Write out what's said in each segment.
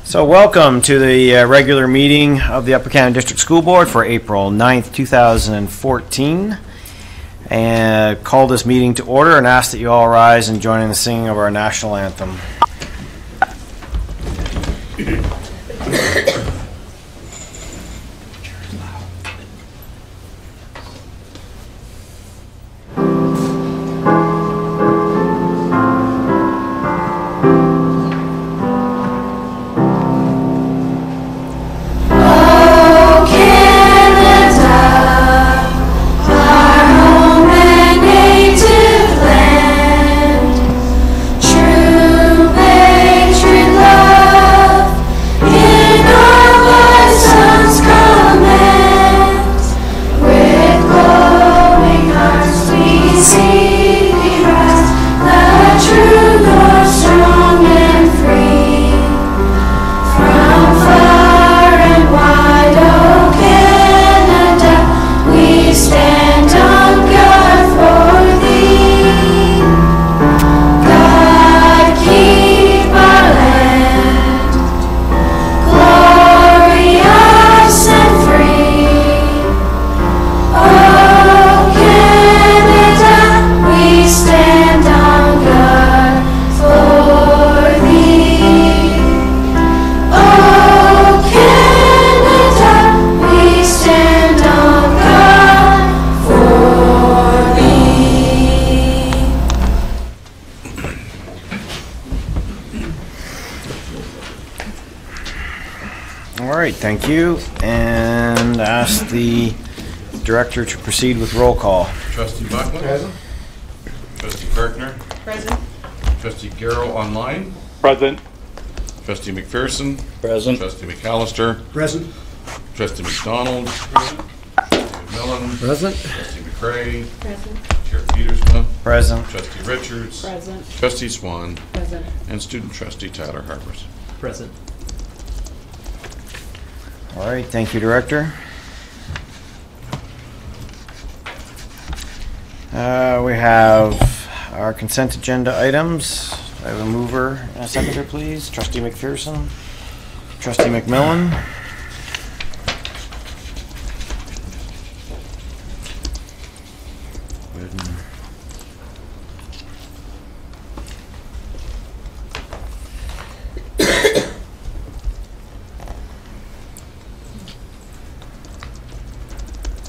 So welcome to the regular meeting of the Upper Canada District School Board for April 9th, 2014. And call this meeting to order and ask that you all rise and join in the singing of our national anthem. Thank you, and ask the director to proceed with roll call. Trustee Buckland. Present. Trustee Kirkner. Present. Trustee Garrow online. Present. Trustee McPherson. Present. Trustee McAllister. Present. Trustee McDonald. Present. Trustee McMillan. Present. Trustee McCray. Present. Chair Petersma. Present. Trustee Richards. Present. Trustee Swan. Present. And Student Trustee Tyler Harbers. Present. All right, thank you, Director. We have our consent agenda items. I have a mover and a seconder, please. Trustee McPherson. Trustee McMillan.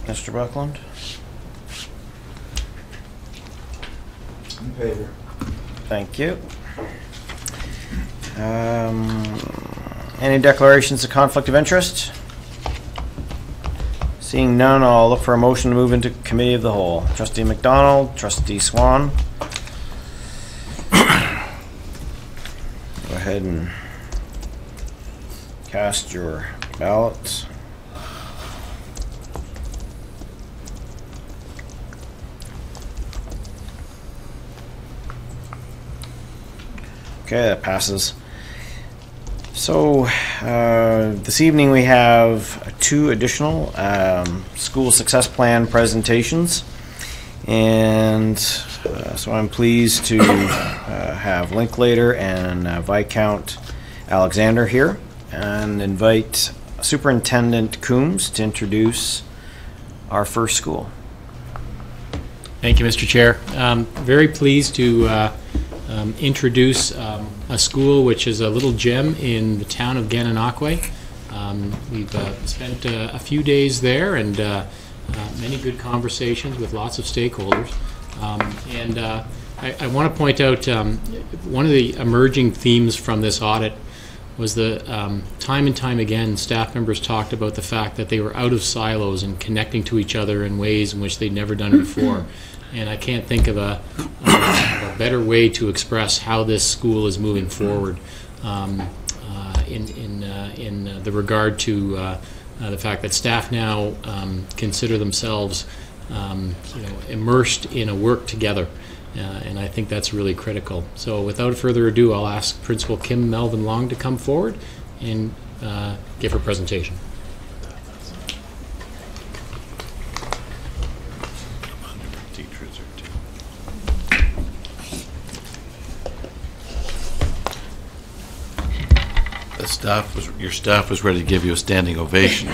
Mr. Buckland? In favor. Thank you. Any declarations of conflict of interest? Seeing none, I'll look for a motion to move into committee of the whole. Trustee McDonald, Trustee Swan. Go ahead and cast your ballots. Okay, that passes. So this evening we have two additional school success plan presentations, and so I'm pleased to have Linklater and Viscount Alexander here, and invite Superintendent Coombs to introduce our first school. Thank you, Mr. Chair. Very pleased to introduce a school which is a little gem in the town of Gananoque. We've spent a few days there and many good conversations with lots of stakeholders. I want to point out one of the emerging themes from this audit was the time and time again staff members talked about the fact that they were out of silos and connecting to each other in ways in which they'd never done before. And I can't think of a better way to express how this school is moving forward in the regard to the fact that staff now consider themselves immersed in a work together. And I think that's really critical. So without further ado, I'll ask Principal Kim Melvin Long to come forward and give her presentation. Your staff was ready to give you a standing ovation.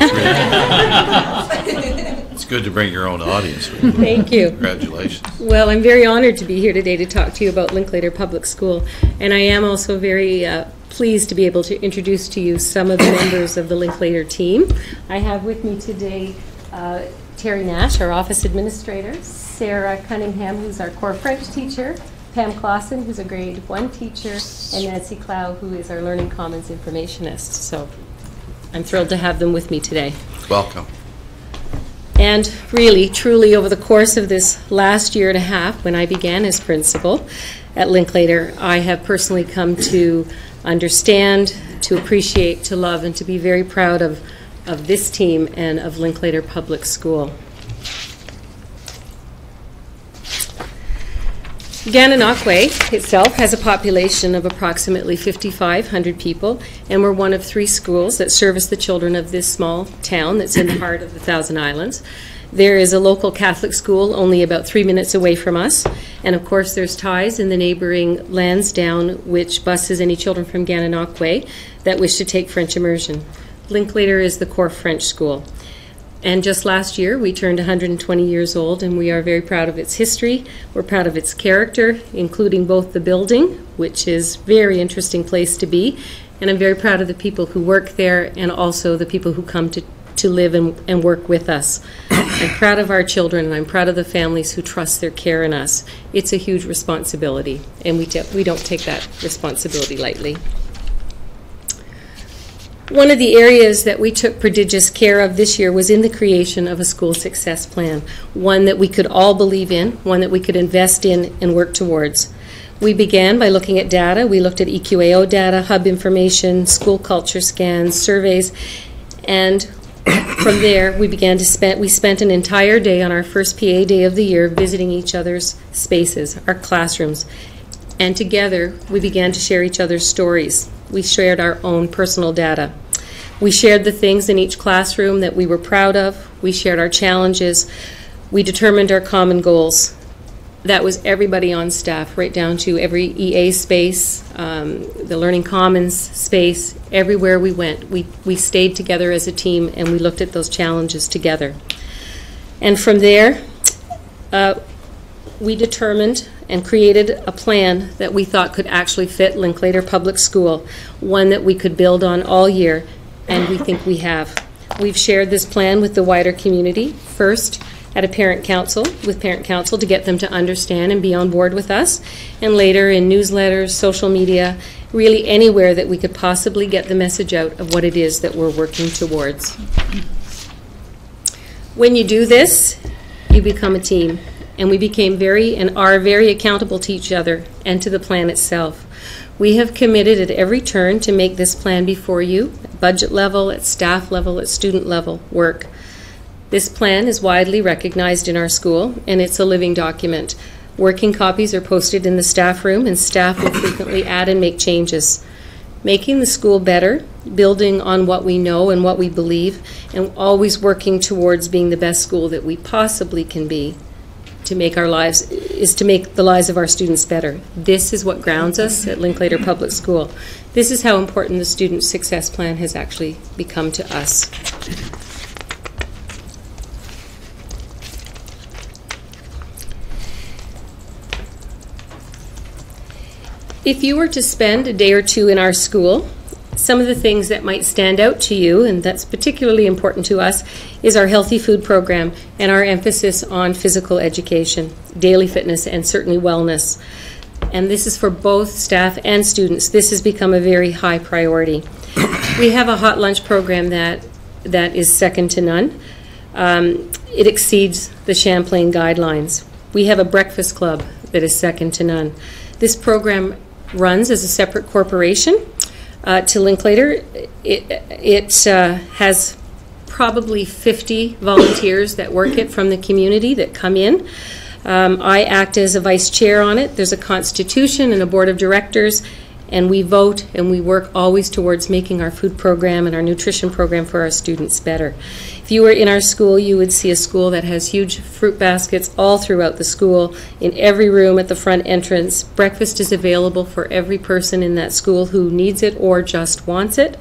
It's good to bring your own audience. Thank you. Congratulations. Well, I'm very honored to be here today to talk to you about Linklater Public School, and I am also very pleased to be able to introduce to you some of the members of the Linklater team. I have with me today Terry Nash, our office administrator, Sarah Cunningham, who's our core French teacher, Pam Clausen, who's a grade 1 teacher, and Nancy Clow, who is our Learning Commons informationist. So I'm thrilled to have them with me today. Welcome. And really, truly, over the course of this last year and a half, when I began as principal at Linklater, I have personally come to understand, to appreciate, to love, and to be very proud of this team and of Linklater Public School. Gananoque itself has a population of approximately 5,500 people, and we're one of 3 schools that service the children of this small town that's in the heart of the Thousand Islands. There is a local Catholic school only about 3 minutes away from us, and of course there's ties in the neighboring Lansdowne, which buses any children from Gananoque that wish to take French immersion. Linklater is the core French school. And just last year, we turned 120 years old, and we are very proud of its history. We're proud of its character, including both the building, which is a very interesting place to be, and I'm very proud of the people who work there and also the people who come to live and work with us. I'm proud of our children, and I'm proud of the families who trust their care in us. It's a huge responsibility, and we don't take that responsibility lightly. One of the areas that we took prodigious care of this year was in the creation of a school success plan, one that we could all believe in, one that we could invest in and work towards. We began by looking at data. We looked at EQAO data, hub information, school culture scans, surveys, and from there we spent an entire day on our first PA day of the year visiting each other's spaces, our classrooms, and together we began to share each other's stories. We shared our own personal data. We shared the things in each classroom that we were proud of. We shared our challenges. We determined our common goals. That was everybody on staff, right down to every EA space, the Learning Commons space. Everywhere we went, we stayed together as a team and we looked at those challenges together. And from there, we determined and created a plan that we thought could actually fit Linklater Public School, one that we could build on all year, and we think we have. We've shared this plan with the wider community, first at a parent council, with parent council to get them to understand and be on board with us, and later in newsletters, social media, really anywhere that we could possibly get the message out of what it is that we're working towards. When you do this, you become a team. And we became are very accountable to each other and to the plan itself. We have committed at every turn to make this plan before you, at budget level, at staff level, at student level, work. This plan is widely recognized in our school, and it's a living document. Working copies are posted in the staff room, and staff will frequently add and make changes. Making the school better, building on what we know and what we believe, and always working towards being the best school that we possibly can be. To make the lives of our students better. This is what grounds us at Linklater Public School. This is how important the Student Success Plan has actually become to us. If you were to spend a day or two in our school, some of the things that might stand out to you, and that's particularly important to us, is our healthy food program and our emphasis on physical education, daily fitness, and certainly wellness. And this is for both staff and students. This has become a very high priority. We have a hot lunch program that is second to none. It exceeds the Champlain guidelines. We have a breakfast club that is second to none. This program runs as a separate corporation to Linklater. It has probably 50 volunteers that work it from the community that come in. I act as a vice chair on it. There's a constitution and a board of directors, and we vote and we work always towards making our food program and our nutrition program for our students better. If you were in our school, you would see a school that has huge fruit baskets all throughout the school, in every room at the front entrance. Breakfast is available for every person in that school who needs it or just wants it.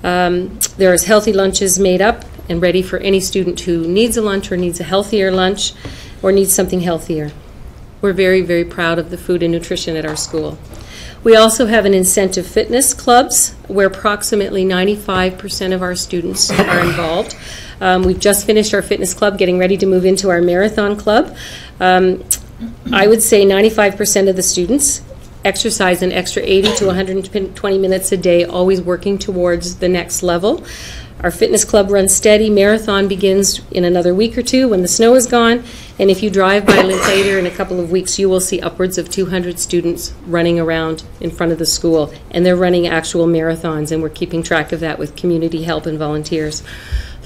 There's healthy lunches made up and ready for any student who needs a lunch or needs a healthier lunch or needs something healthier. We're very, very proud of the food and nutrition at our school. We also have an incentive fitness clubs where approximately 95% of our students are involved. We've just finished our fitness club, getting ready to move into our marathon club. I would say 95% of the students exercise an extra 80 to 120 minutes a day, always working towards the next level. Our fitness club runs steady. Marathon begins in another week or two when the snow is gone. And if you drive by Linklater in a couple of weeks, you will see upwards of 200 students running around in front of the school. And they're running actual marathons, and we're keeping track of that with community help and volunteers.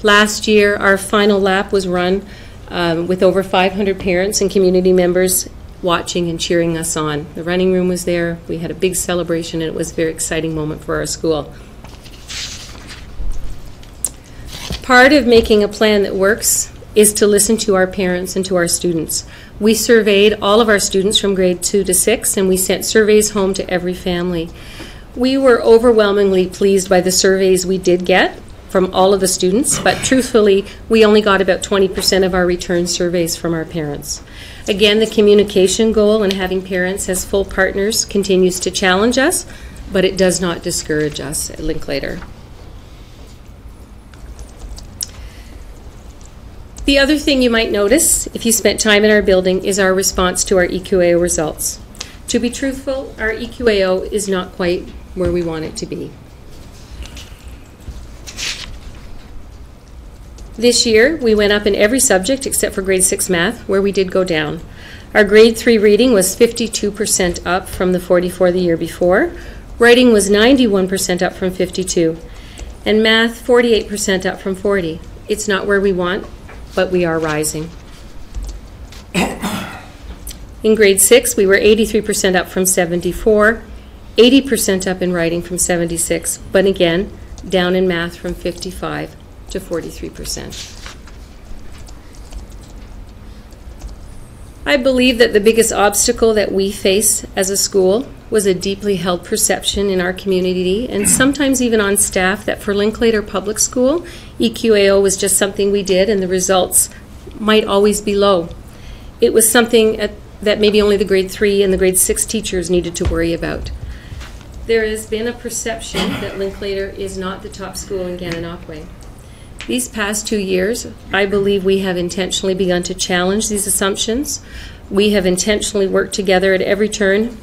Last year, our final lap was run with over 500 parents and community members watching and cheering us on. The running room was there. We had a big celebration, and it was a very exciting moment for our school. Part of making a plan that works is to listen to our parents and to our students. We surveyed all of our students from grade 2 to 6, and we sent surveys home to every family. We were overwhelmingly pleased by the surveys we did get from all of the students, but truthfully, we only got about 20% of our return surveys from our parents. Again, the communication goal and having parents as full partners continues to challenge us, but it does not discourage us at Linklater. The other thing you might notice if you spent time in our building is our response to our EQAO results. To be truthful, our EQAO is not quite where we want it to be. This year, we went up in every subject except for grade 6 math, where we did go down. Our grade 3 reading was 52% up from the 44 the year before. Writing was 91% up from 52. And math, 48% up from 40. It's not where we want, but we are rising. In grade 6, we were 83% up from 74, 80% up in writing from 76, but again, down in math from 55 to 43%. I believe that the biggest obstacle that we face as a school was a deeply held perception in our community and sometimes even on staff that for Linklater Public School, EQAO was just something we did and the results might always be low. It was something that maybe only the grade 3 and the grade 6 teachers needed to worry about. There has been a perception that Linklater is not the top school in Gananoque. These past 2 years, I believe we have intentionally begun to challenge these assumptions. We have intentionally worked together at every turn,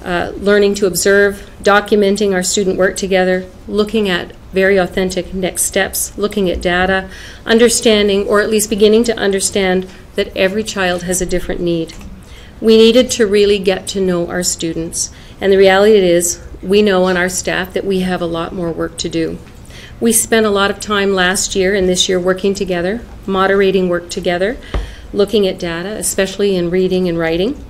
learning to observe, documenting our student work together, looking at very authentic next steps, looking at data, understanding, or at least beginning to understand that every child has a different need. We needed to really get to know our students, and the reality is we know on our staff that we have a lot more work to do. We spent a lot of time last year and this year working together, moderating work together, looking at data, especially in reading and writing,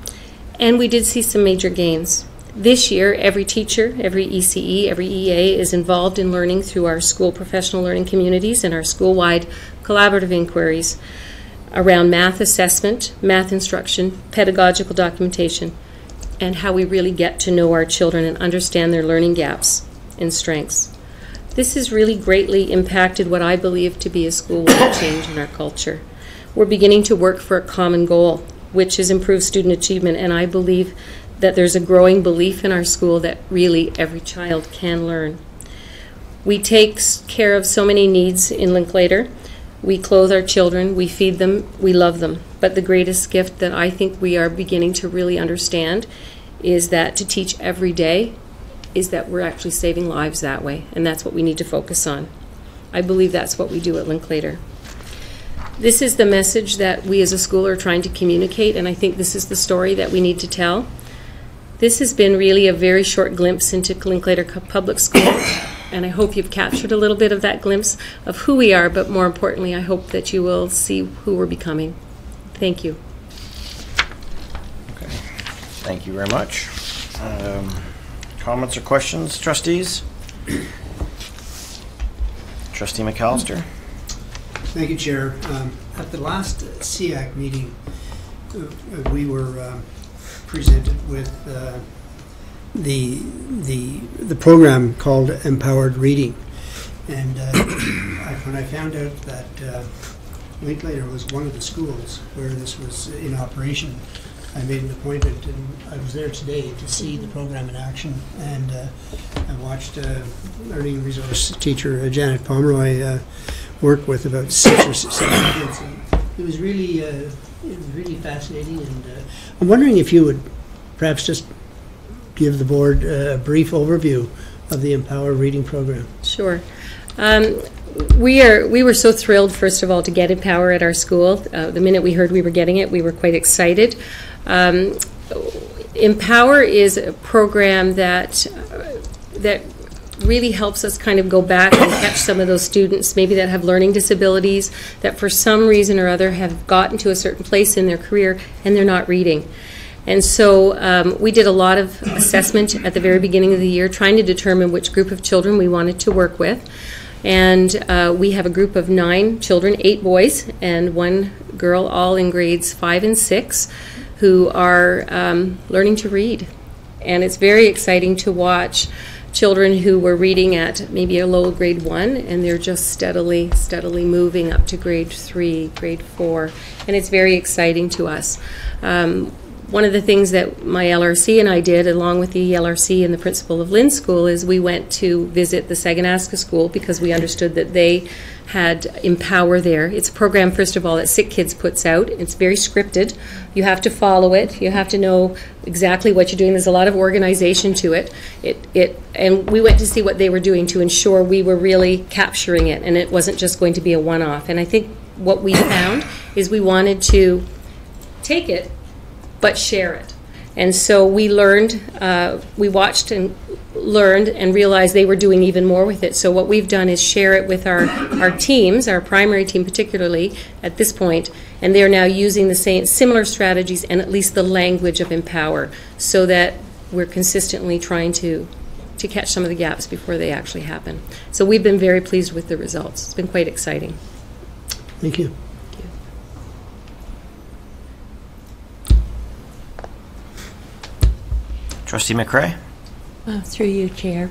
and we did see some major gains. This year, every teacher, every ECE, every EA is involved in learning through our school professional learning communities and our school-wide collaborative inquiries around math assessment, math instruction, pedagogical documentation, and how we really get to know our children and understand their learning gaps and strengths. This has really greatly impacted what I believe to be a school-wide change in our culture. We're beginning to work for a common goal, which is improved student achievement, and I believe that there's a growing belief in our school that really every child can learn. We take care of so many needs in Linklater. We clothe our children, we feed them, we love them. But the greatest gift that I think we are beginning to really understand is that to teach every day is that we're actually saving lives that way, and that's what we need to focus on. I believe that's what we do at Linklater. This is the message that we as a school are trying to communicate, and I think this is the story that we need to tell. This has been really a very short glimpse into Linklater Public School, and I hope you've captured a little bit of that glimpse of who we are, but more importantly, I hope that you will see who we're becoming. Thank you. Okay. Thank you very much. Comments or questions, trustees? Trustee McAllister? Thank you, Chair. At the last SEAC meeting, we were presented with the program called Empowered Reading, and when I found out that Linklater was one of the schools where this was in operation, I made an appointment, and I was there today to see the program in action, and I watched learning resource teacher Janet Pomeroy work with about 6 or 7 kids. And it was really fascinating, and I'm wondering if you would perhaps just give the board a brief overview of the Empower Reading program. Sure. We were so thrilled, first of all, to get Empower at our school. The minute we heard we were getting it, we were quite excited. Empower is a program that really helps us kind of go back and catch some of those students maybe that have learning disabilities that for some reason or other have gotten to a certain place in their career and they're not reading. And so we did a lot of assessment at the very beginning of the year trying to determine which group of children we wanted to work with. And we have a group of 9 children, 8 boys and 1 girl, all in grades 5 and 6, who are learning to read. And it's very exciting to watch children who were reading at maybe a low grade 1, and they're just steadily moving up to grade 3, grade 4, and it's very exciting to us. One of the things that my LRC and I did, along with the LRC and the principal of Lynn's School, is we went to visit the Saganaska School because we understood that they had Empower there. It's a program, first of all, that Sick Kids puts out. It's very scripted. You have to follow it. You have to know exactly what you're doing. There's a lot of organization to it. And we went to see what they were doing to ensure we were really capturing it, and it wasn't just going to be a one-off. And I think what we found is we wanted to take it but share it. And so we learned, we watched and learned and realized they were doing even more with it. So what we've done is share it with our teams, our primary team particularly at this point, and they're now using the similar strategies and at least the language of Empower, so that we're consistently trying to catch some of the gaps before they actually happen. So we've been very pleased with the results. It's been quite exciting. Thank you. Trustee McRae? Through you, Chair.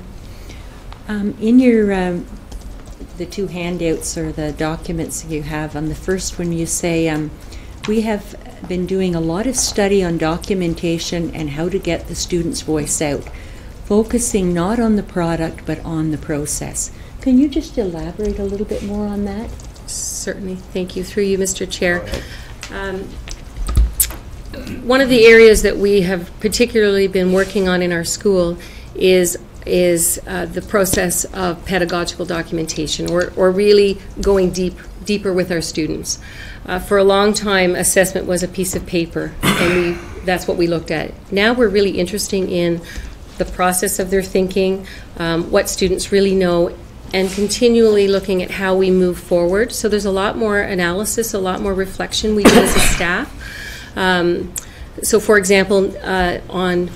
In your the 2 handouts or the documents you have, on the first one you say, we have been doing a lot of study on documentation and how to get the student's voice out, focusing not on the product but on the process. Can you just elaborate a little bit more on that? Certainly. Thank you. Through you, Mr. Chair. One of the areas that we have particularly been working on in our school is the process of pedagogical documentation, or really going deeper with our students. For a long time, assessment was a piece of paper, and that's what we looked at. Now we're really interested in the process of their thinking, what students really know, and continually looking at how we move forward. So there's a lot more analysis, a lot more reflection we do as a staff. So for example, on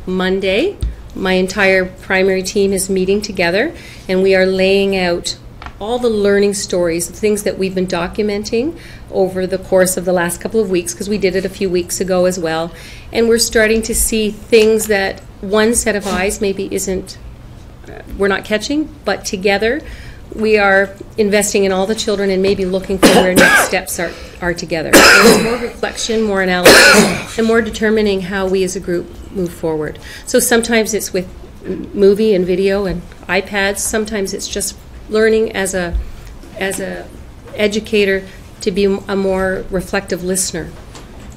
Monday, my entire primary team is meeting together, and we are laying out all the learning stories, the things that we've been documenting over the course of the last couple of weeks, because we did it a few weeks ago as well. And we're starting to see things that one set of eyes maybe we're not catching, but together we are investing in all the children and maybe looking for where next steps are together. So there's more reflection, more analysis, and more determining how we as a group move forward. So sometimes it's with movie and video and iPads. Sometimes it's just learning as a educator to be a more reflective listener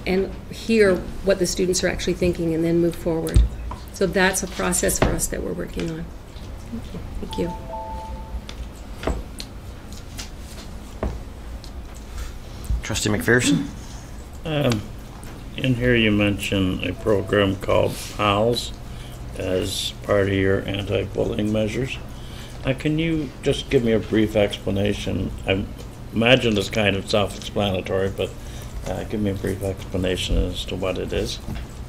and hear what the students are actually thinking and then move forward. So that's a process for us that we're working on. Thank you. Trustee McPherson? In here you mention a program called PALS as part of your anti-bullying measures. Can you just give me a brief explanation? I imagine it's kind of self-explanatory, but give me a brief explanation as to what it is.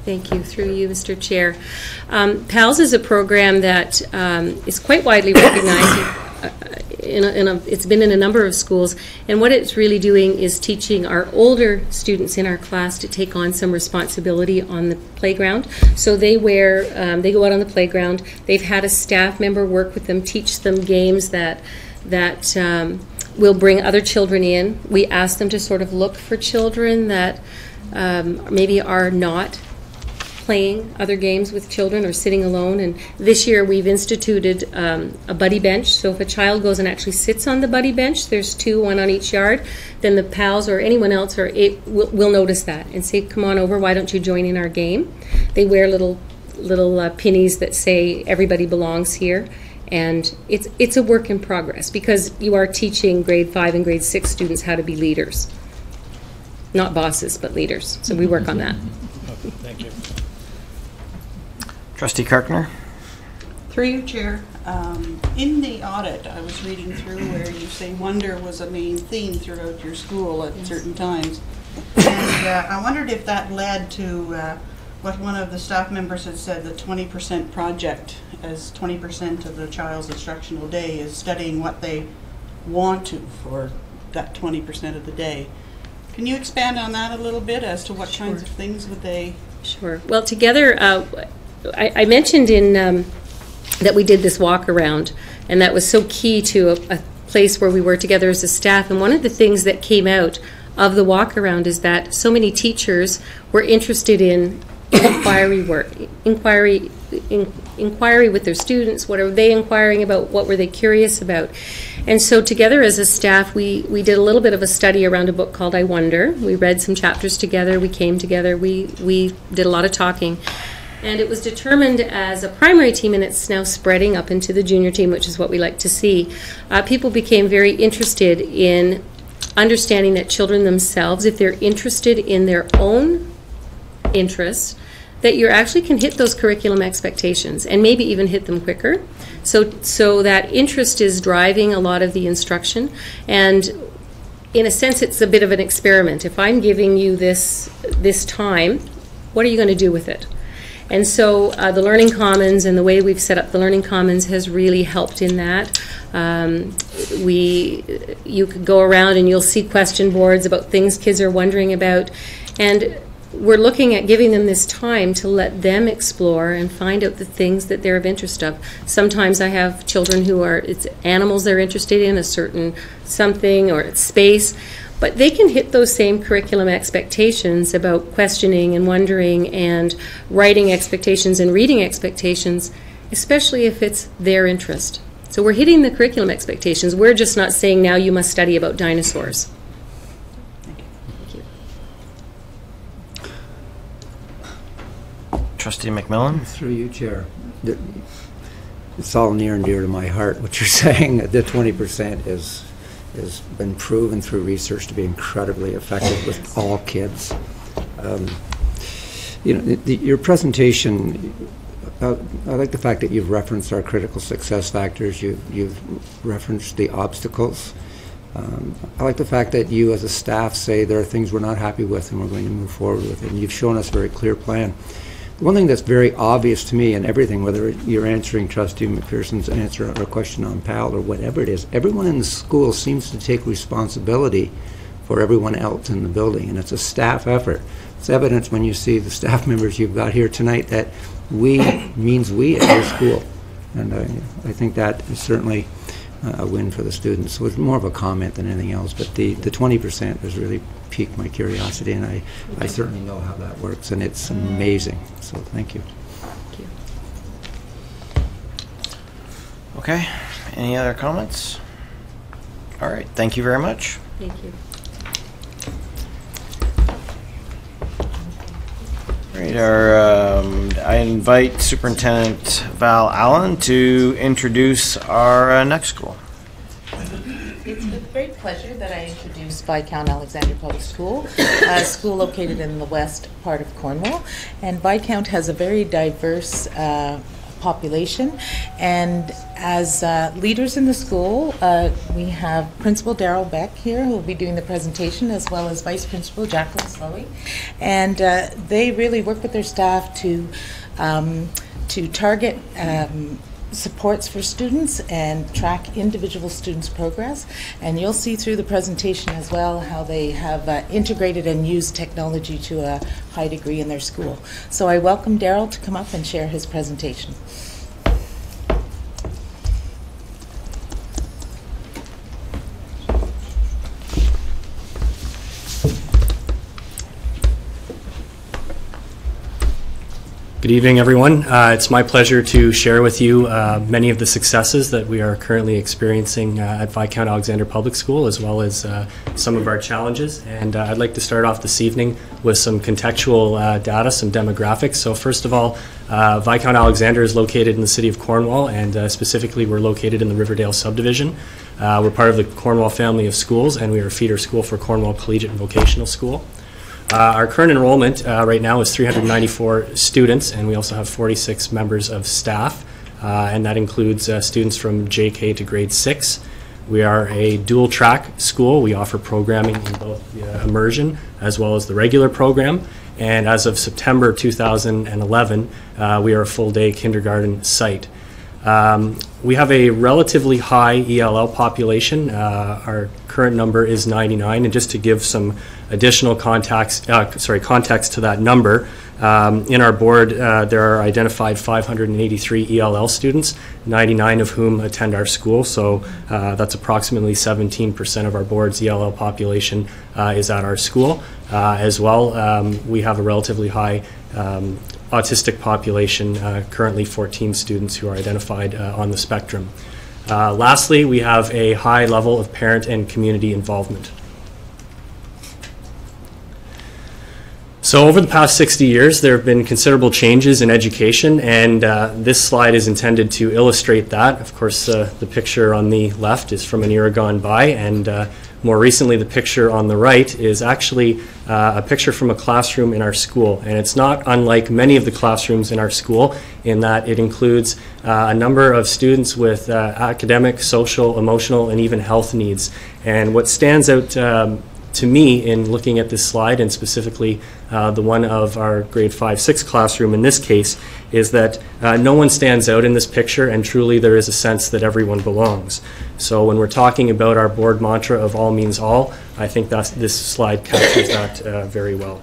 Thank you. Through you, Mr. Chair. PALS is a program that is quite widely recognized. It's been in a number of schools, and what it's really doing is teaching our older students in our class to take on some responsibility on the playground. So they go out on the playground. They've had a staff member work with them, teach them games that will bring other children in. We ask them to sort of look for children that maybe are not playing other games with children or sitting alone. And this year we've instituted a buddy bench. So if a child goes and actually sits on the buddy bench, there's two, one on each yard, then the pals or anyone else will notice that and say, come on over, why don't you join in our game? They wear little pinnies that say everybody belongs here. And it's a work in progress because you are teaching grade 5 and grade 6 students how to be leaders. Not bosses, but leaders. So we work on that. Thank you. Trustee Kirkner? Through you, Chair. In the audit, I was reading through where you say wonder was a main theme throughout your school at certain times. And I wondered if that led to what one of the staff members had said, the 20% project, as 20% of the child's instructional day is studying what they want to for that 20% of the day. Can you expand on that a little bit as to what kinds of things would they? Sure. Well, together, I mentioned in that we did this walk around, and that was so key to a place where we were together as a staff. And one of the things that came out of the walk around is that so many teachers were interested in inquiry work, inquiry with their students. What are they inquiring about? What were they curious about? And so together as a staff, we did a little bit of a study around a book called I Wonder. We read some chapters together. We came together. We did a lot of talking. And it was determined as a primary team, and it's now spreading up into the junior team, which is what we like to see. People became very interested in understanding that children themselves, if they're interested in their own interests, that you actually can hit those curriculum expectations and maybe even hit them quicker. So that interest is driving a lot of the instruction. And in a sense, it's a bit of an experiment. If I'm giving you this time, what are you going to do with it? And so the Learning Commons and the way we've set up the Learning Commons has really helped in that. You could go around and you'll see question boards about things kids are wondering about. And we're looking at giving them this time to let them explore and find out the things that they're of interest of. Sometimes I have children who it's animals they're interested in, a certain something, or it's space. But they can hit those same curriculum expectations about questioning and wondering and writing expectations and reading expectations, especially if it's their interest. So we're hitting the curriculum expectations. We're just not saying now you must study about dinosaurs. Thank you. Trustee McMillan? Through you, Chair. It's all near and dear to my heart what you're saying. The 20% has been proven through research to be incredibly effective with all kids. Your presentation, I like the fact that you've referenced our critical success factors. You've referenced the obstacles. I like the fact that you as a staff say there are things we're not happy with and we're going to move forward with it, and you've shown us a very clear plan. One thing that's very obvious to me in everything, whether you're answering Trustee McPherson's answer or a question on PAL or whatever it is, everyone in the school seems to take responsibility for everyone else in the building, and it's a staff effort. It's evidence when you see the staff members you've got here tonight that we means we at your school, and I think that is certainly a win for the students. So it's more of a comment than anything else, but the 20% has really piqued my curiosity, and I certainly know how that works, and it's amazing. So thank you. Thank you. Okay. Any other comments? All right. Thank you very much. Thank you. All right. I invite Superintendent Val Allen to introduce our next school. It's with great pleasure that I introduce Viscount Alexandra Public School, a school located in the west part of Cornwall. And Viscount has a very diverse population. And as leaders in the school, we have Principal Daryl Beck here, who will be doing the presentation, as well as Vice Principal Jacqueline Slowey. And they really work with their staff to target supports for students and track individual students' progress. And you'll see through the presentation as well how they have integrated and used technology to a high degree in their school. So I welcome Daryl to come up and share his presentation. Good evening, everyone. It's my pleasure to share with you many of the successes that we are currently experiencing at Viscount Alexander Public School, as well as some of our challenges. And I'd like to start off this evening with some contextual data, some demographics. So first of all, Viscount Alexander is located in the city of Cornwall, and specifically we're located in the Riverdale subdivision. We're part of the Cornwall family of schools, and we are a feeder school for Cornwall Collegiate and Vocational School. Our current enrollment right now is 394 students, and we also have 46 members of staff, and that includes students from JK to grade 6. We are a dual track school. We offer programming in both the immersion as well as the regular program, and as of September 2011, we are a full day kindergarten site. We have a relatively high ELL population. Our current number is 99, and just to give some additional context to that number, in our board there are identified 583 ELL students, 99 of whom attend our school, so that's approximately 17% of our board's ELL population is at our school. As well, we have a relatively high autistic population, currently 14 students who are identified on the spectrum. Lastly, we have a high level of parent and community involvement. So over the past 60 years, there have been considerable changes in education, and this slide is intended to illustrate that. Of course, the picture on the left is from an era gone by, and more recently, the picture on the right is actually a picture from a classroom in our school, and it's not unlike many of the classrooms in our school in that it includes a number of students with academic, social, emotional, and even health needs. And what stands out to me in looking at this slide, and specifically the one of our grade 5-6 classroom in this case, is that no one stands out in this picture, and truly there is a sense that everyone belongs. So when we're talking about our board mantra of all means all, I think this slide captures that very well.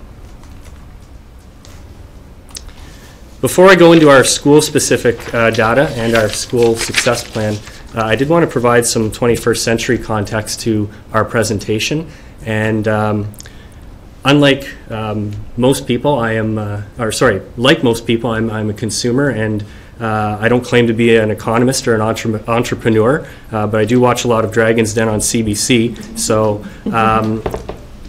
Before I go into our school-specific data and our school success plan, I did want to provide some 21st century context to our presentation. And unlike most people, like most people, I'm a consumer, and I don't claim to be an economist or an entrepreneur, but I do watch a lot of Dragon's Den on CBC, so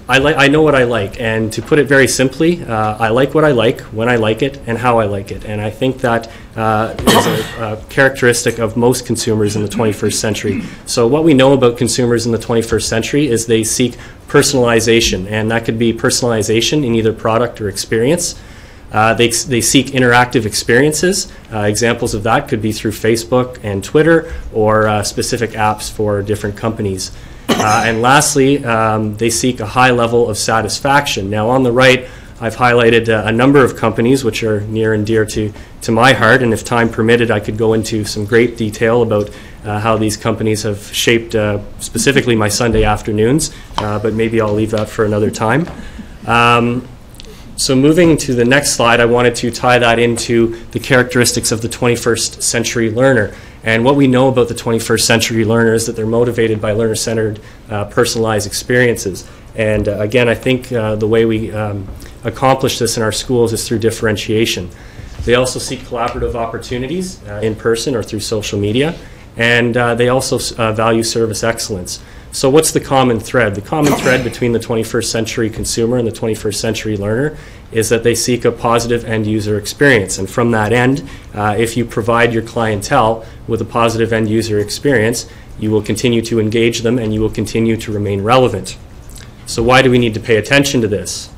I know what I like, and to put it very simply, I like what I like, when I like it, and how I like it, and I think that is a characteristic of most consumers in the 21st century. So what we know about consumers in the 21st century is they seek personalization, and that could be personalization in either product or experience. They seek interactive experiences. Examples of that could be through Facebook and Twitter, or specific apps for different companies. And lastly, they seek a high level of satisfaction. Now on the right, I've highlighted a number of companies which are near and dear to my heart, and if time permitted, I could go into some great detail about how these companies have shaped specifically my Sunday afternoons, but maybe I'll leave that for another time. So moving to the next slide, I wanted to tie that into the characteristics of the 21st century learner. And what we know about the 21st century learner is that they're motivated by learner-centered, personalized experiences. And again, I think the way we accomplish this in our schools is through differentiation. They also seek collaborative opportunities in person or through social media, and they also value service excellence. So what's the common thread? The common thread between the 21st century consumer and the 21st century learner is that they seek a positive end user experience. And from that end, if you provide your clientele with a positive end user experience, you will continue to engage them and you will continue to remain relevant. So why do we need to pay attention to this?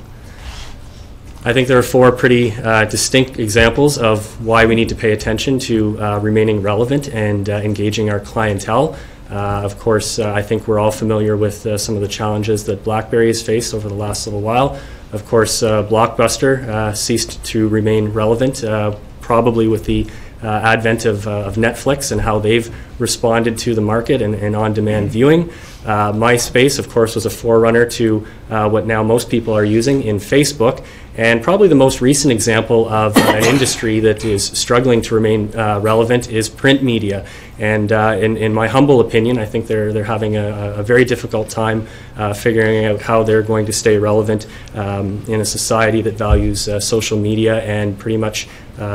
I think there are 4 pretty distinct examples of why we need to pay attention to remaining relevant and engaging our clientele. Of course, I think we're all familiar with some of the challenges that BlackBerry has faced over the last little while. Of course, Blockbuster ceased to remain relevant, probably with the advent of Netflix and how they've responded to the market and on-demand viewing. MySpace, of course, was a forerunner to what now most people are using in Facebook. And probably the most recent example of an industry that is struggling to remain relevant is print media. And in my humble opinion, I think they're having a very difficult time figuring out how they're going to stay relevant in a society that values social media and pretty much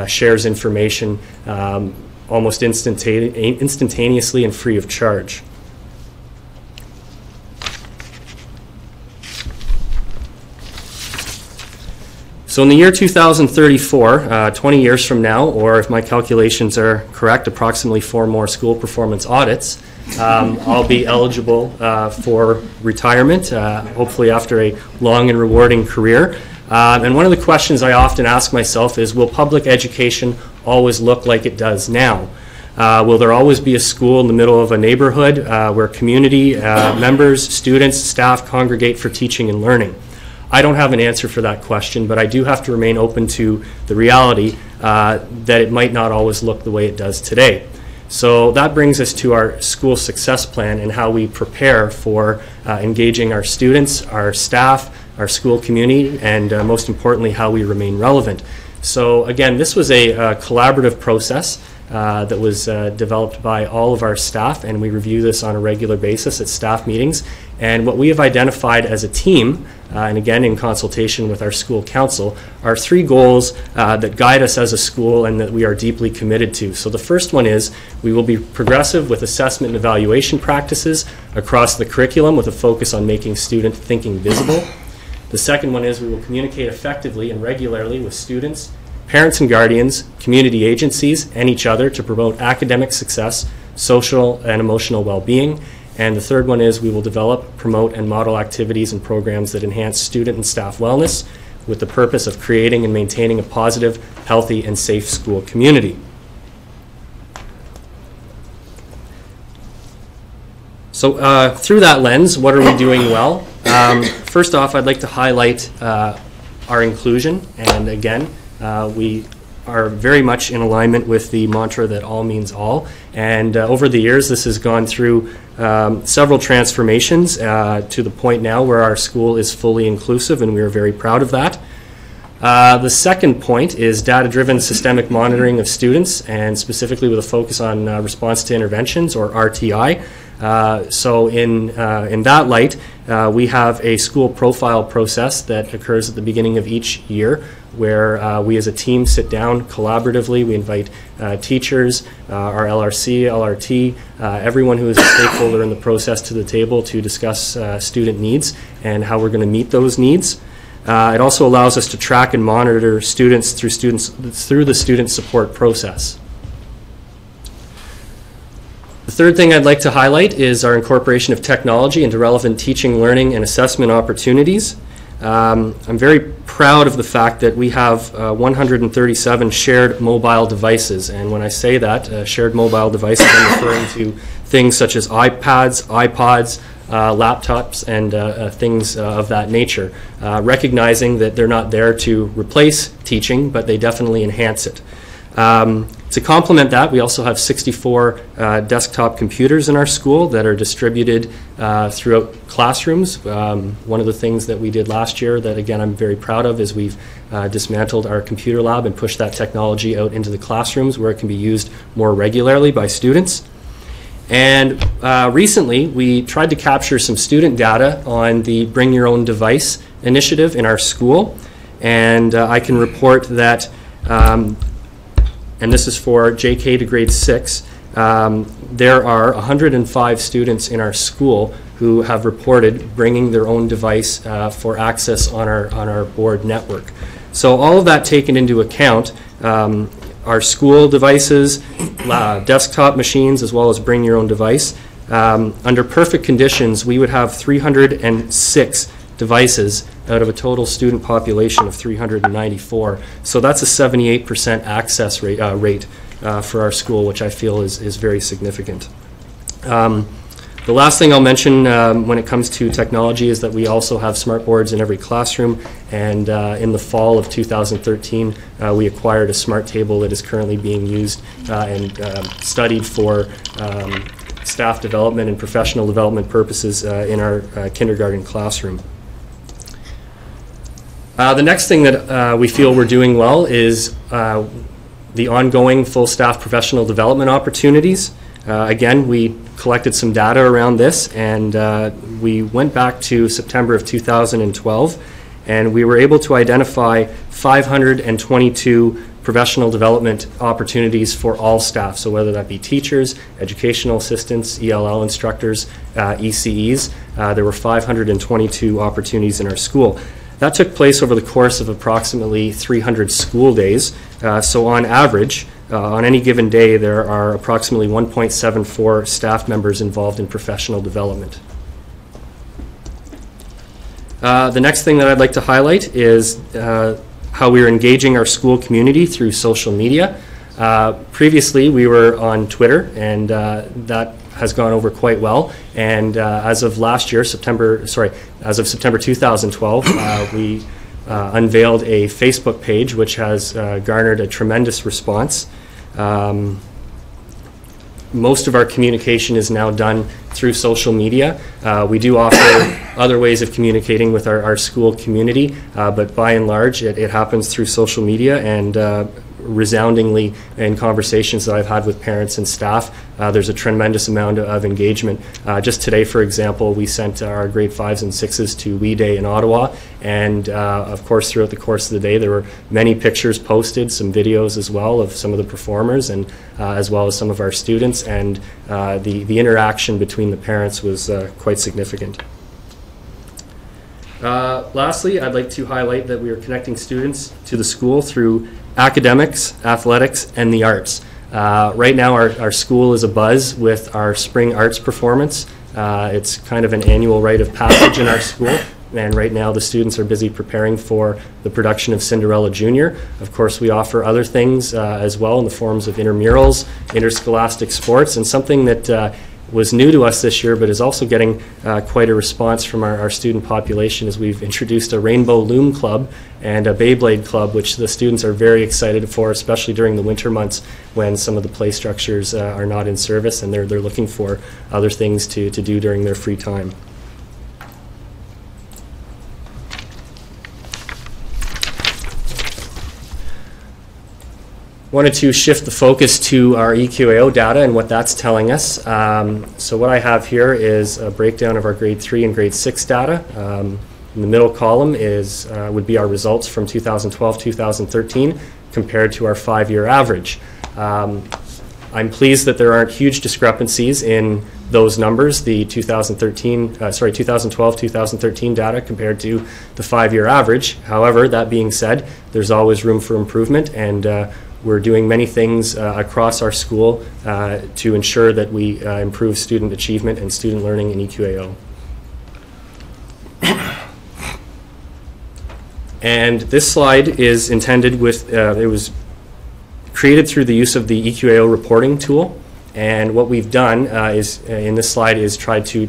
shares information almost instantaneously and free of charge. So in the year 2034, 20 years from now, or if my calculations are correct, approximately 4 more school performance audits, I'll be eligible for retirement, hopefully after a long and rewarding career. And one of the questions I often ask myself is, will public education always look like it does now? Will there always be a school in the middle of a neighborhood where community members, students, staff congregate for teaching and learning? I don't have an answer for that question, but I do have to remain open to the reality that it might not always look the way it does today. So that brings us to our school success plan and how we prepare for engaging our students, our staff, our school community, and most importantly, how we remain relevant. So again, this was a collaborative process that was developed by all of our staff, and we review this on a regular basis at staff meetings. And what we have identified as a team, and again in consultation with our school council, are 3 goals that guide us as a school and that we are deeply committed to. So the first one is we will be progressive with assessment and evaluation practices across the curriculum with a focus on making student thinking visible. The second one is we will communicate effectively and regularly with students, parents and guardians, community agencies, and each other to promote academic success, social and emotional well-being. And the third one is we will develop, promote, and model activities and programs that enhance student and staff wellness with the purpose of creating and maintaining a positive, healthy, and safe school community. So through that lens, what are we doing well? First off, I'd like to highlight our inclusion. And again, we are very much in alignment with the mantra that all means all. And over the years, this has gone through several transformations to the point now where our school is fully inclusive, and we are very proud of that. The second point is data-driven systemic monitoring of students, and specifically with a focus on response to interventions, or RTI. So in that light, we have a school profile process that occurs at the beginning of each year, where we as a team sit down collaboratively. We invite teachers, our LRC, LRT, everyone who is a stakeholder in the process to the table to discuss student needs and how we're going to meet those needs. It also allows us to track and monitor students through the student support process. The third thing I'd like to highlight is our incorporation of technology into relevant teaching, learning, and assessment opportunities. I'm very proud of the fact that we have 137 shared mobile devices, and when I say that, shared mobile devices, I'm referring to things such as iPads, iPods, laptops, and things of that nature, recognizing that they're not there to replace teaching, but they definitely enhance it. To complement that, we also have 64 desktop computers in our school that are distributed throughout classrooms. One of the things that we did last year that, again, I'm very proud of is we've dismantled our computer lab and pushed that technology out into the classrooms where it can be used more regularly by students. And recently, we tried to capture some student data on the Bring Your Own Device initiative in our school. And I can report that and this is for JK to grade 6, there are 105 students in our school who have reported bringing their own device for access on our board network. So all of that taken into account, our school devices, desktop machines, as well as bring your own device, under perfect conditions, we would have 306 devices out of a total student population of 394. So that's a 78% access rate for our school, which I feel is very significant. The last thing I'll mention when it comes to technology is that we also have smart boards in every classroom, and in the fall of 2013 we acquired a smart table that is currently being used and studied for staff development and professional development purposes in our kindergarten classroom. The next thing that we feel we're doing well is the ongoing full staff professional development opportunities. Again, we collected some data around this, and we went back to September of 2012, and we were able to identify 522 professional development opportunities for all staff, so whether that be teachers, educational assistants, ELL instructors, ECEs. There were 522 opportunities in our school. That took place over the course of approximately 300 school days, so on average, on any given day, there are approximately 1.74 staff members involved in professional development. The next thing that I'd like to highlight is how we are engaging our school community through social media. Previously, we were on Twitter, and that has gone over quite well. And as of last year, as of September 2012, we unveiled a Facebook page which has garnered a tremendous response. Most of our communication is now done through social media. We do offer other ways of communicating with our school community, but by and large it happens through social media, and resoundingly in conversations that I've had with parents and staff, there's a tremendous amount of engagement. Just today, for example, we sent our grade 5s and 6s to We Day in Ottawa, and of course throughout the course of the day there were many pictures posted, some videos as well of some of the performers, and as well as some of our students, and the interaction between the parents was quite significant. Lastly, I'd like to highlight that we are connecting students to the school through academics, athletics, and the arts. Right now our school is abuzz with our spring arts performance. It's kind of an annual rite of passage in our school, and right now the students are busy preparing for the production of Cinderella Junior. Of course, we offer other things as well in the forms of intramurals, interscholastic sports, and something that was new to us this year but is also getting quite a response from our student population, as we've introduced a Rainbow Loom Club and a Beyblade Club, which the students are very excited for, especially during the winter months when some of the play structures are not in service, and they're looking for other things to do during their free time. Wanted to shift the focus to our EQAO data and what that's telling us. So what I have here is a breakdown of our grade 3 and grade 6 data. In the middle column would be our results from 2012-2013 compared to our 5-year average. I'm pleased that there aren't huge discrepancies in those numbers, the 2012-2013 data compared to the 5-year average. However, that being said, there's always room for improvement, and we're doing many things across our school to ensure that we improve student achievement and student learning in EQAO. And this slide is intended with, it was created through the use of the EQAO reporting tool. And what we've done is, in this slide, is try to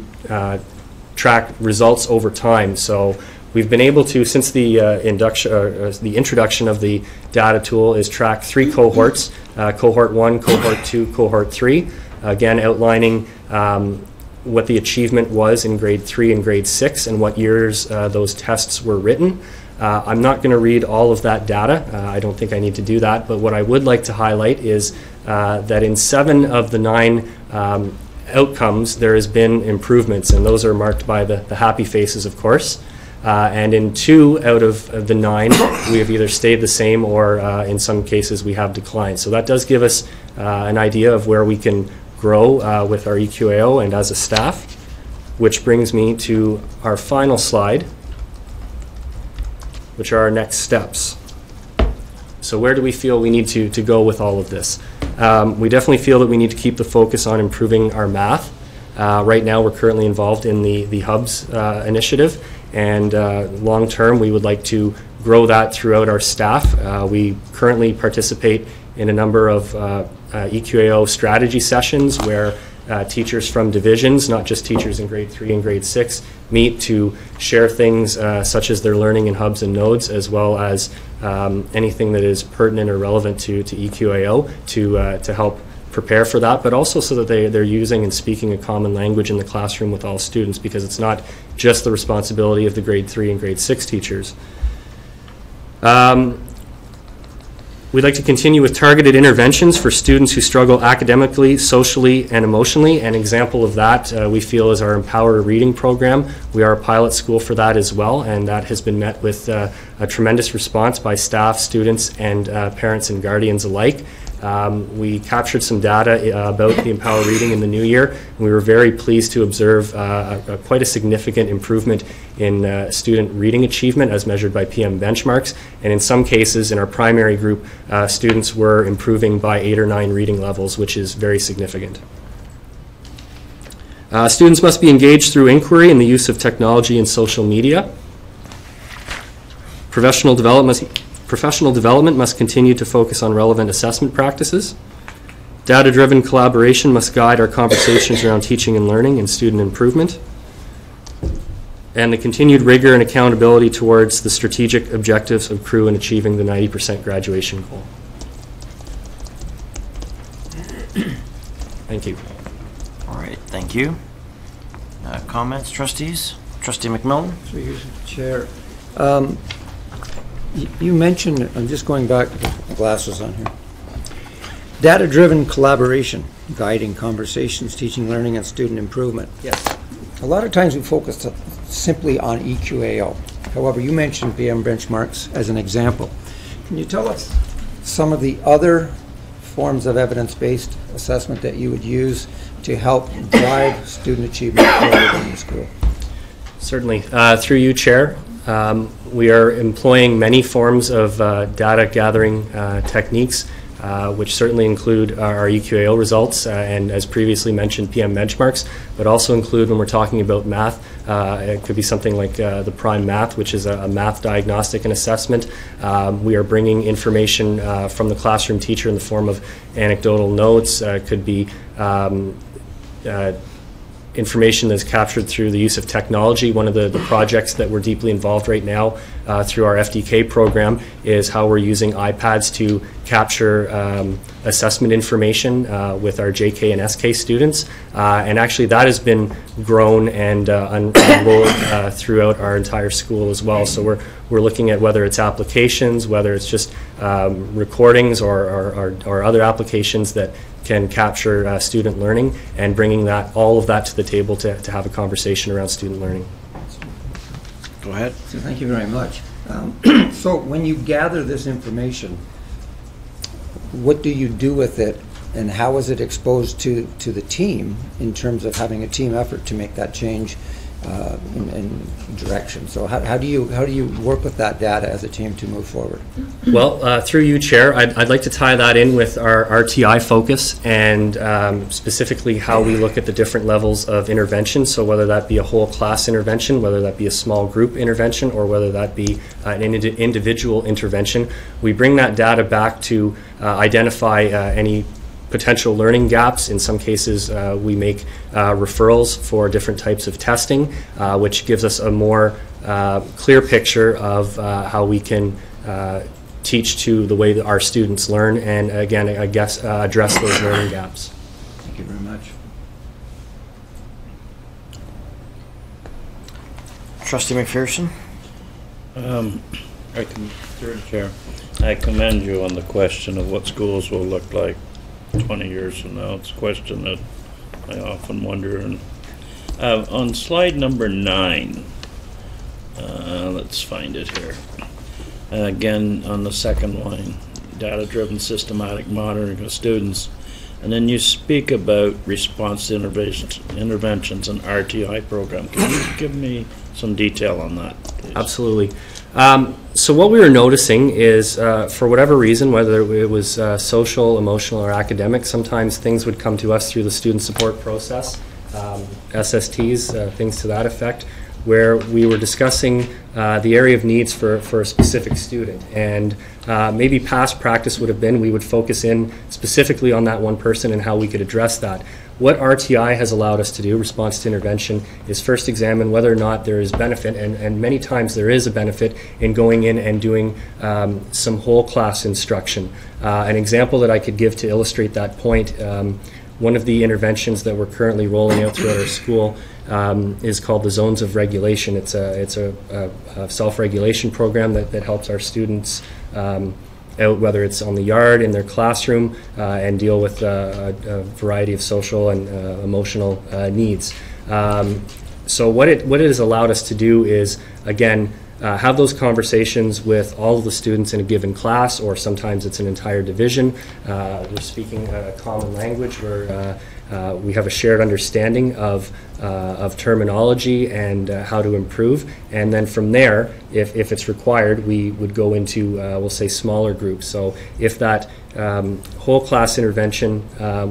track results over time. So we've been able to, since the introduction of the data tool, is track 3 cohorts, cohort 1, cohort 2, cohort 3, again outlining what the achievement was in grade 3 and grade 6 and what years those tests were written. I'm not going to read all of that data. I don't think I need to do that, but what I would like to highlight is that in 7 of the 9 outcomes there has been improvements, and those are marked by the happy faces, of course. And in 2 out of the 9, we have either stayed the same or in some cases we have declined. So that does give us an idea of where we can grow with our EQAO and as a staff, which brings me to our final slide, which are our next steps. So where do we feel we need to go with all of this? We definitely feel that we need to keep the focus on improving our math. Right now we're currently involved in the Hubs initiative, and long term we would like to grow that throughout our staff. We currently participate in a number of EQAO strategy sessions where teachers from divisions, not just teachers in grade 3 and grade 6, meet to share things such as their learning in hubs and nodes, as well as anything that is pertinent or relevant to EQAO to help prepare for that, but also so that they're using and speaking a common language in the classroom with all students, because it's not just the responsibility of the grade 3 and grade 6 teachers. We'd like to continue with targeted interventions for students who struggle academically, socially, and emotionally. An example of that we feel is our Empower Reading program. We are a pilot school for that as well, and that has been met with a tremendous response by staff, students, and parents and guardians alike. We captured some data about the Empower Reading in the new year, and we were very pleased to observe quite a significant improvement in student reading achievement as measured by PM benchmarks, and in some cases in our primary group students were improving by 8 or 9 reading levels, which is very significant. Students must be engaged through inquiry and the use of technology and social media. Professional development must continue to focus on relevant assessment practices. Data-driven collaboration must guide our conversations around teaching and learning and student improvement. And the continued rigor and accountability towards the strategic objectives of CREW in achieving the 90% graduation goal. Thank you. All right, thank you. Comments, trustees? Trustee McMillan? Through you, Chair. You mentioned, I'm just going back with my glasses on here, data-driven collaboration, guiding conversations, teaching, learning, and student improvement. Yes. A lot of times we focus simply on EQAO. However, you mentioned PM benchmarks as an example. Can you tell us some of the other forms of evidence-based assessment that you would use to help drive student achievement forward in the school? Certainly. Through you, Chair. We are employing many forms of data gathering techniques, which certainly include our EQAO results and, as previously mentioned, PM benchmarks, but also include, when we're talking about math, it could be something like the Prime Math, which is a math diagnostic and assessment. We are bringing information from the classroom teacher in the form of anecdotal notes. Could be information that's captured through the use of technology. One of the projects that we're deeply involved right now through our FDK program is how we're using iPads to capture assessment information with our JK and SK students. And actually that has been grown and unrolled throughout our entire school as well. So we're looking at whether it's applications, whether it's just recordings or other applications that can capture student learning, and bringing all of that to the table to have a conversation around student learning. Go ahead. So thank you very much. So when you gather this information, what do you do with it, and how is it exposed to the team in terms of having a team effort to make that change in direction? So how do you work with that data as a team to move forward? Well, through you, Chair, I'd like to tie that in with our RTI focus, and specifically how we look at the different levels of intervention. So whether that be a whole class intervention, whether that be a small group intervention, or whether that be an individual intervention, we bring that data back to identify any potential learning gaps. In some cases, we make referrals for different types of testing, which gives us a more clear picture of how we can teach to the way that our students learn, and again, I guess, address those learning gaps. Thank you very much. Trustee McPherson? Through the Chair, I commend you on the question of what schools will look like 20 years from now. It's a question that I often wonder. And on slide number 9, let's find it here. Again, on the second line, data-driven systematic monitoring of students. And then you speak about response to interventions and RTI program. Can you give me some detail on that, please? Absolutely. So what we were noticing is, for whatever reason, whether it was social, emotional, or academic, sometimes things would come to us through the student support process, SSTs, things to that effect. where we were discussing the area of needs for a specific student. And maybe past practice would have been we would focus in specifically on that one person and how we could address that. What RTI has allowed us to do, response to intervention, is first examine whether or not there is benefit, and many times there is a benefit in going in and doing some whole class instruction. An example that I could give to illustrate that point, one of the interventions that we're currently rolling out throughout our school is called the Zones of Regulation. It's a self-regulation program that helps our students out, whether it's on the yard, in their classroom, and deal with a variety of social and emotional needs. So what it has allowed us to do is, again, have those conversations with all of the students in a given class, or sometimes it's an entire division. We're speaking a common language where we have a shared understanding of terminology and how to improve, and then from there, if it's required, we would go into, we'll say, smaller groups. So if that whole class intervention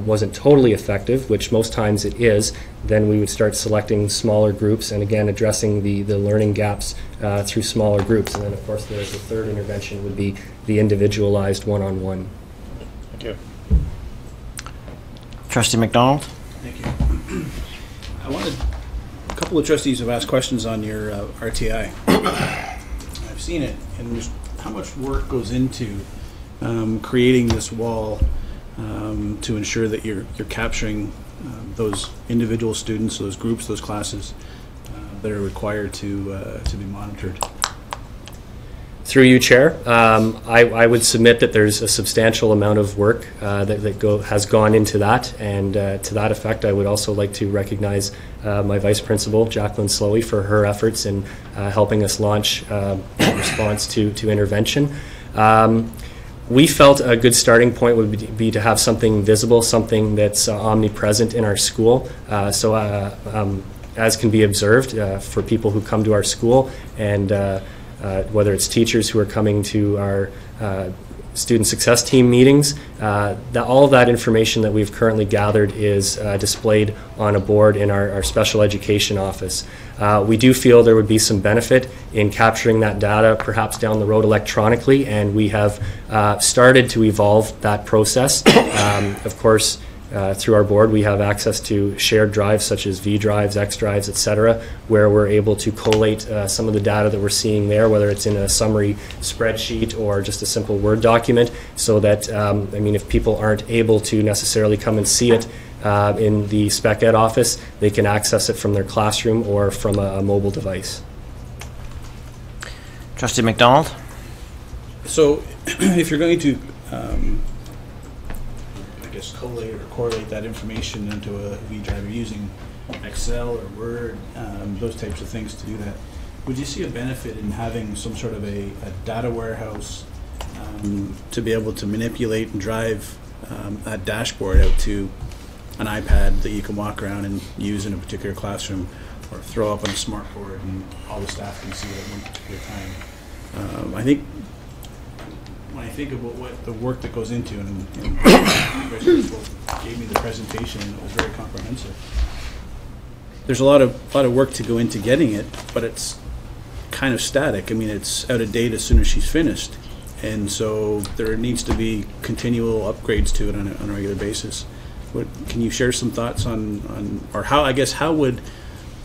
wasn't totally effective, which most times it is, then we would start selecting smaller groups and again addressing the learning gaps through smaller groups. And then of course the third intervention would be the individualized one-on-one. Thank you. Trustee McDonald? Thank you. A couple of trustees have asked questions on your RTI. I've seen it, and just how much work goes into creating this wall to ensure that you're capturing those individual students, those groups, those classes that are required to be monitored. Through you, Chair, I would submit that there's a substantial amount of work that has gone into that, and to that effect, I would also like to recognize my Vice Principal, Jacqueline Slowey, for her efforts in helping us launch a response to intervention. We felt a good starting point would be to have something visible, something that's omnipresent in our school. As can be observed for people who come to our school, and whether it's teachers who are coming to our student success team meetings, all of that information that we've currently gathered is displayed on a board in our special education office. We do feel there would be some benefit in capturing that data perhaps down the road electronically, and we have started to evolve that process. Of course, through our board, we have access to shared drives such as V drives, X drives, etc., where we're able to collate some of the data that we're seeing there, whether it's in a summary spreadsheet or just a simple Word document, so that, I mean, if people aren't able to necessarily come and see it in the spec ed office, they can access it from their classroom or from a mobile device. Trustee McDonald? So if you're going to collate or correlate that information into a V drive, you're using Excel or Word, those types of things to do that. Would you see a benefit in having some sort of a data warehouse to be able to manipulate and drive a dashboard out to an iPad that you can walk around and use in a particular classroom, or throw up on a smart board and all the staff can see it at one particular time? I think when I think about what the work that goes into, and you gave me the presentation, and it was very comprehensive. There's a lot of work to go into getting it, but it's kind of static. I mean, it's out of date as soon as she's finished, and so there needs to be continual upgrades to it on a regular basis. Can you share some thoughts on or how, I guess, how would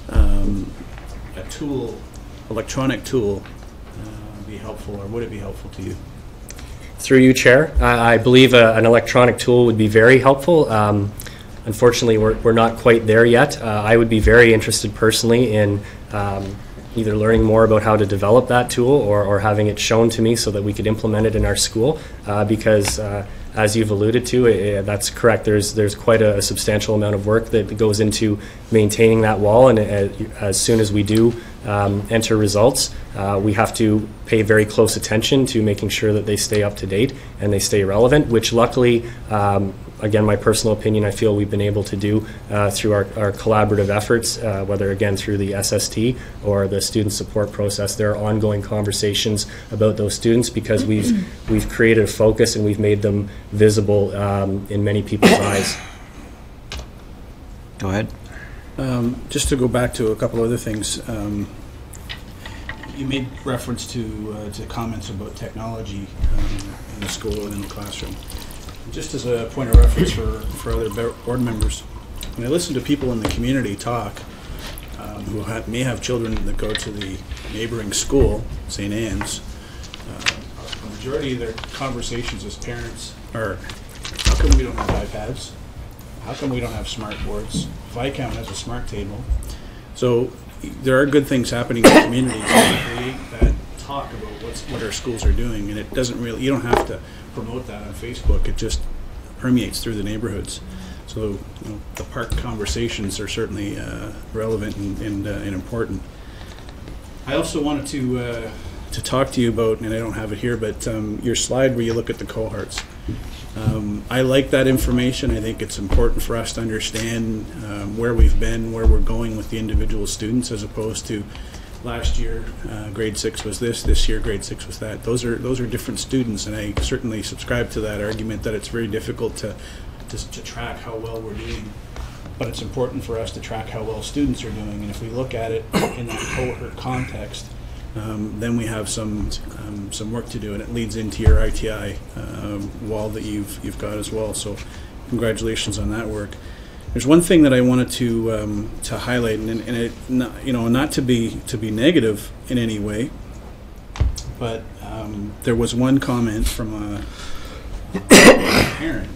a tool, electronic tool, be helpful, or would it be helpful to you? Through you, Chair, I believe an electronic tool would be very helpful. Unfortunately, we're not quite there yet. I would be very interested personally in either learning more about how to develop that tool, or having it shown to me so that we could implement it in our school, because as you've alluded to, that's correct. There's quite a substantial amount of work that goes into maintaining that wall, and as soon as we do enter results, we have to pay very close attention to making sure that they stay up to date and they stay relevant, which luckily, again, my personal opinion, I feel we've been able to do through our collaborative efforts, whether again through the SST or the student support process. There are ongoing conversations about those students because we've created a focus and we've made them visible in many people's eyes. Go ahead. Just to go back to a couple other things, you made reference to comments about technology in the school and in the classroom. Just as a point of reference for other board members, when I listen to people in the community talk who may have children that go to the neighboring school, St. Anne's, the majority of their conversations as parents are, how come we don't have iPads? How come we don't have smart boards? Viscount has a smart table. So there are good things happening in communities that create that talk about what our schools are doing, and it doesn't really, you don't have to promote that on Facebook. It just permeates through the neighborhoods. So the park conversations are certainly relevant and important. I also wanted to talk to you about, and I don't have it here, but your slide where you look at the cohorts. I like that information. I think it's important for us to understand where we've been, where we're going with the individual students, as opposed to last year grade 6 was this year grade 6 was that. Those are different students, and I certainly subscribe to that argument that it's very difficult to track how well we're doing. But it's important for us to track how well students are doing, and if we look at it in that cohort context, then we have some work to do, and it leads into your ITI wall that you've got as well. So, congratulations on that work. There's one thing that I wanted to highlight, and it not to be negative in any way, but there was one comment from a parent.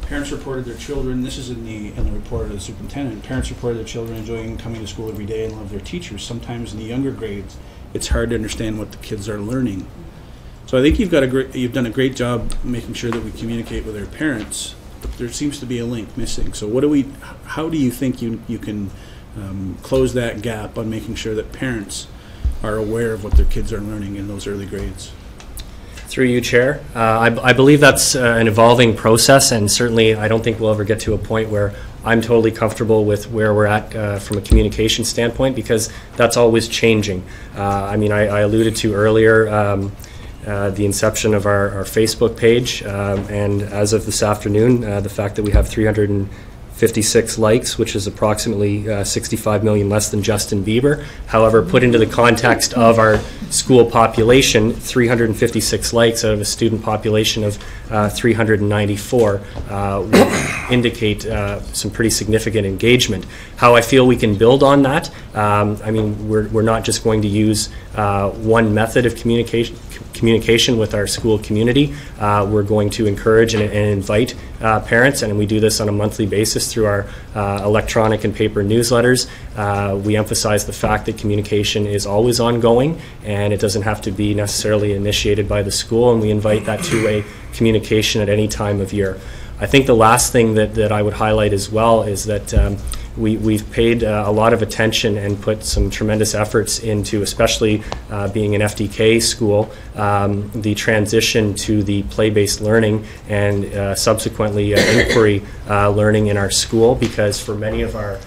Parents reported their children, this is in the report of the superintendent, parents reported their children enjoying coming to school every day and love their teachers. Sometimes in the younger grades, it's hard to understand what the kids are learning. So I think you've done a great job making sure that we communicate with our parents, but there seems to be a link missing. So how do you think you can close that gap on making sure that parents are aware of what their kids are learning in those early grades? Through you, Chair. I believe that's an evolving process, and certainly I don't think we'll ever get to a point where I'm totally comfortable with where we're at from a communication standpoint, because that's always changing. I alluded to earlier the inception of our Facebook page, and as of this afternoon, the fact that we have 356 likes, which is approximately 65 million less than Justin Bieber. However, put into the context of our school population, 356 likes out of a student population of 394 would indicate some pretty significant engagement. How I feel we can build on that, we're not just going to use one method of communication with our school community. We're going to encourage and invite parents, and we do this on a monthly basis through our electronic and paper newsletters. We emphasize the fact that communication is always ongoing, and it doesn't have to be necessarily initiated by the school, and we invite that two-way communication at any time of year. I think the last thing that I would highlight as well is that we've paid a lot of attention and put some tremendous efforts into, especially being an FDK school, the transition to the play-based learning and subsequently inquiry learning in our school, because for many of our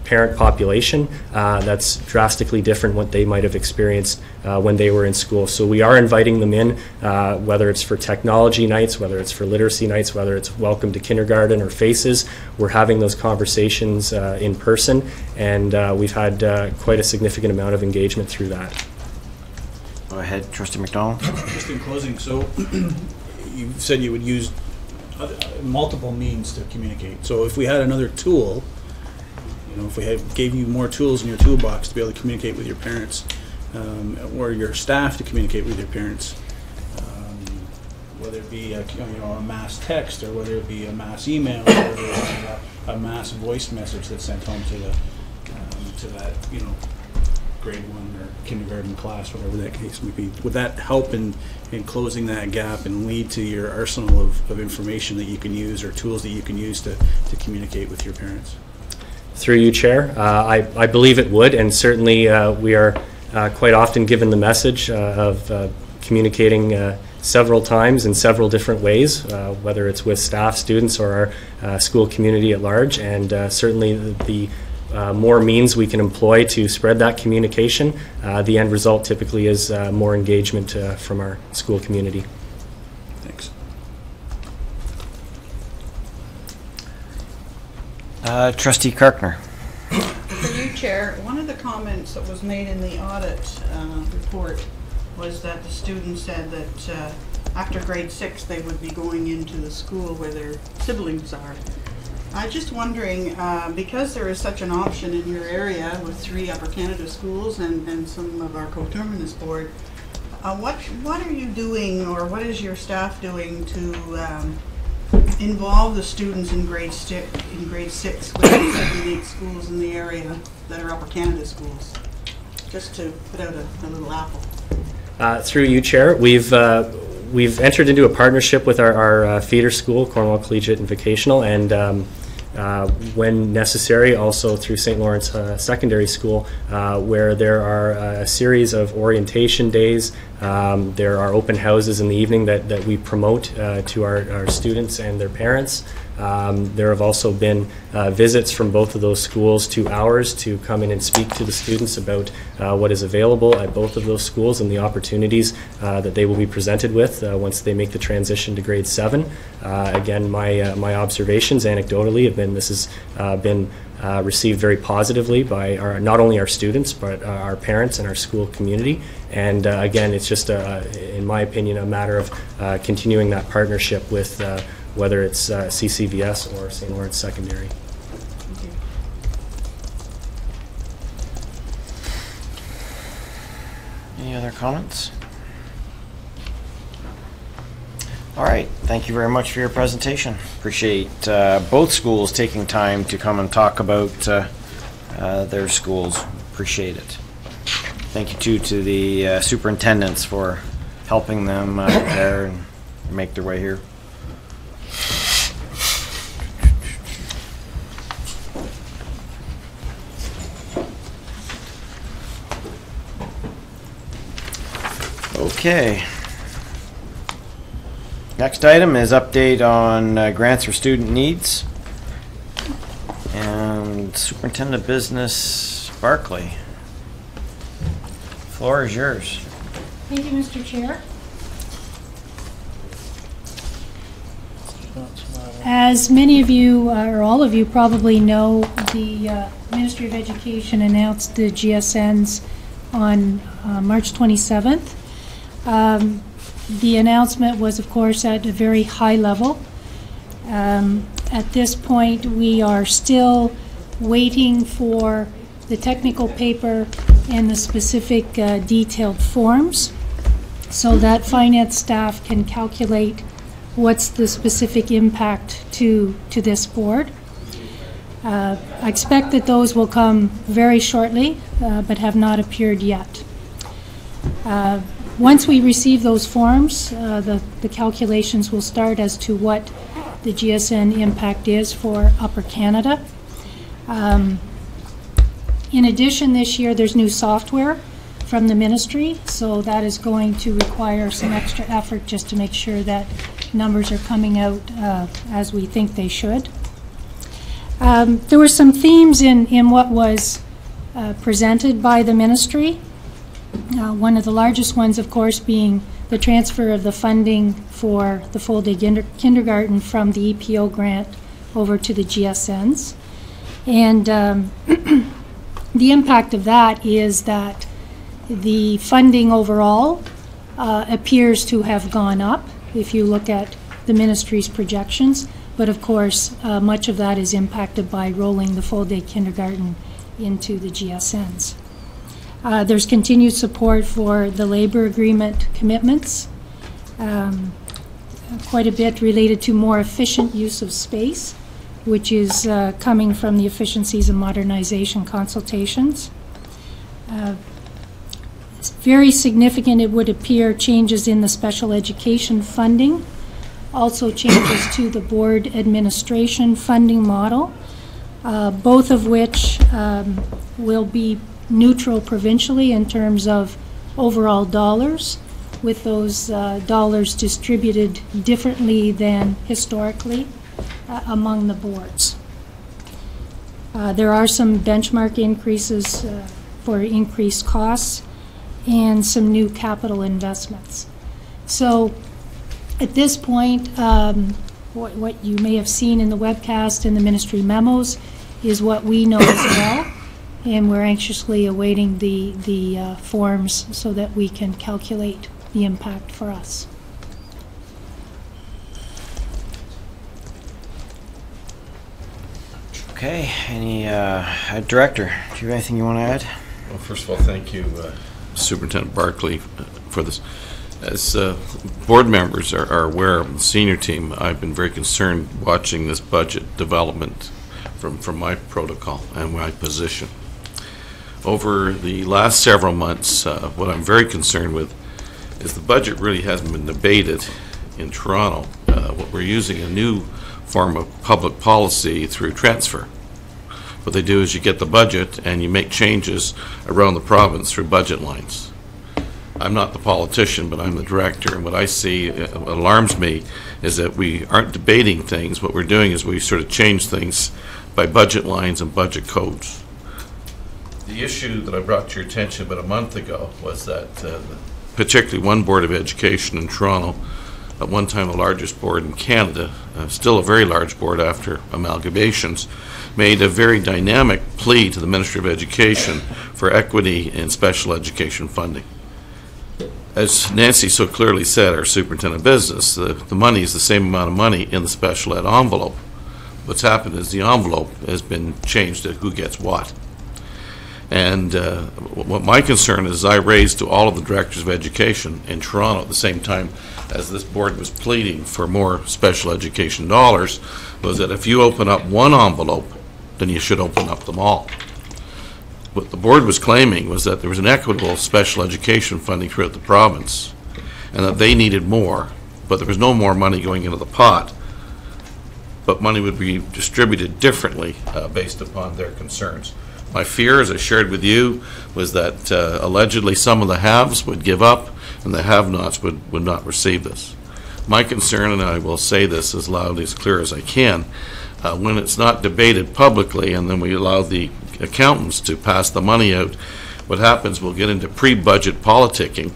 parent population, that's drastically different what they might have experienced when they were in school. So we are inviting them in, whether it's for technology nights, whether it's for literacy nights, whether it's welcome to kindergarten or FACES. We're having those conversations in person, and we've had quite a significant amount of engagement through that. Go ahead, Trustee McDonald. Just in closing, so you said you would use multiple means to communicate. So if we had another tool, if we gave you more tools in your toolbox to be able to communicate with your parents, or your staff to communicate with your parents, whether it be a mass text, or whether it be a mass email, or whether it be a mass voice message that's sent home to that grade 1 or kindergarten class, whatever that case may be, would that help in closing that gap and lead to your arsenal of information that you can use, or tools that you can use to communicate with your parents? Through you, Chair. I believe it would, and certainly we are quite often given the message of communicating several times in several different ways, whether it's with staff, students, or our school community at large, and certainly the more means we can employ to spread that communication, the end result typically is more engagement from our school community. Thanks. Trustee Kirkner. For you, Chair, one of the comments that was made in the audit report was that the students said that after grade 6 they would be going into the school where their siblings are. I'm just wondering, because there is such an option in your area with 3 Upper Canada schools and some of our coterminous board, what are you doing, or what is your staff doing to involve the students in grade 6 with the 7 and 8 schools in the area that are Upper Canada schools? Just to put out a little apple. Through you, Chair, we've entered into a partnership with our feeder school, Cornwall Collegiate and Vocational, and when necessary, also through St. Lawrence Secondary School, where there are a series of orientation days. There are open houses in the evening that we promote to our students and their parents. There have also been visits from both of those schools to ours to come in and speak to the students about what is available at both of those schools and the opportunities that they will be presented with once they make the transition to grade 7. Again, my observations anecdotally have been this has been received very positively by not only our students but our parents and our school community. And again, it's just, in my opinion, a matter of continuing that partnership with whether it's CCVS or St. Lawrence Secondary. Any other comments? All right, thank you very much for your presentation. Appreciate both schools taking time to come and talk about their schools. Appreciate it. Thank you too to the superintendents for helping them prepare and make their way here. Okay. Next item is update on grants for student needs. And Superintendent of Business Barclay. Floor is yours. Thank you, Mr. Chair. As many of you, or all of you probably know, the Ministry of Education announced the GSNs on March 27th. The announcement was, of course, at a very high level. At this point, we are still waiting for the technical paper and the specific detailed forms so that finance staff can calculate what's the specific impact to this board. I expect that those will come very shortly, but have not appeared yet. Once we receive those forms, the calculations will start as to what the GSN impact is for Upper Canada. In addition, this year there's new software from the ministry, so that is going to require some extra effort just to make sure that numbers are coming out as we think they should. There were some themes in what was presented by the ministry. One of the largest ones, of course, being the transfer of the funding for the full-day kindergarten from the EPO grant over to the GSNs. And the impact of that is that the funding overall appears to have gone up if you look at the ministry's projections, but of course much of that is impacted by rolling the full-day kindergarten into the GSNs. There's continued support for the labor agreement commitments, quite a bit related to more efficient use of space, which is coming from the efficiencies and modernization consultations. It's very significant, it would appear, changes in the special education funding, also changes to the board administration funding model, both of which will be neutral provincially in terms of overall dollars, with those dollars distributed differently than historically among the boards. There are some benchmark increases for increased costs and some new capital investments. So at this point, what you may have seen in the webcast and the ministry memos is what we know as well, and we're anxiously awaiting the forms so that we can calculate the impact for us. Okay, any, Director, do you have anything you want to add? Well, first of all, thank you, Superintendent Barclay, for this. As board members are aware of the senior team, I've been very concerned watching this budget development from my protocol and my position. Over the last several months, what I'm very concerned with is the budget really hasn't been debated in Toronto. What we're using a new form of public policy through transfer. What they do is you get the budget and you make changes around the province through budget lines. I'm not the politician, but I'm the director, and what I see alarms me is that we aren't debating things. What we're doing is we sort of change things by budget lines and budget codes. The issue that I brought to your attention about a month ago was that particularly one Board of Education in Toronto, at one time the largest board in Canada, still a very large board after amalgamations, made a very dynamic plea to the Ministry of Education for equity in special education funding. As Nancy so clearly said, our superintendent of business, the money is the same amount of money in the special ed envelope. What's happened is the envelope has been changed to who gets what. And what my concern is, I raised to all of the directors of education in Toronto at the same time as this board was pleading for more special education dollars, was that if you open up one envelope, then you should open up them all. What the board was claiming was that there was an equitable special education funding throughout the province and that they needed more, but there was no more money going into the pot, but money would be distributed differently based upon their concerns. My fear, as I shared with you, was that allegedly some of the haves would give up and the have-nots would not receive this. My concern, and I will say this as loudly, as clear as I can, when it's not debated publicly and then we allow the accountants to pass the money out, what happens, we'll get into pre-budget politicking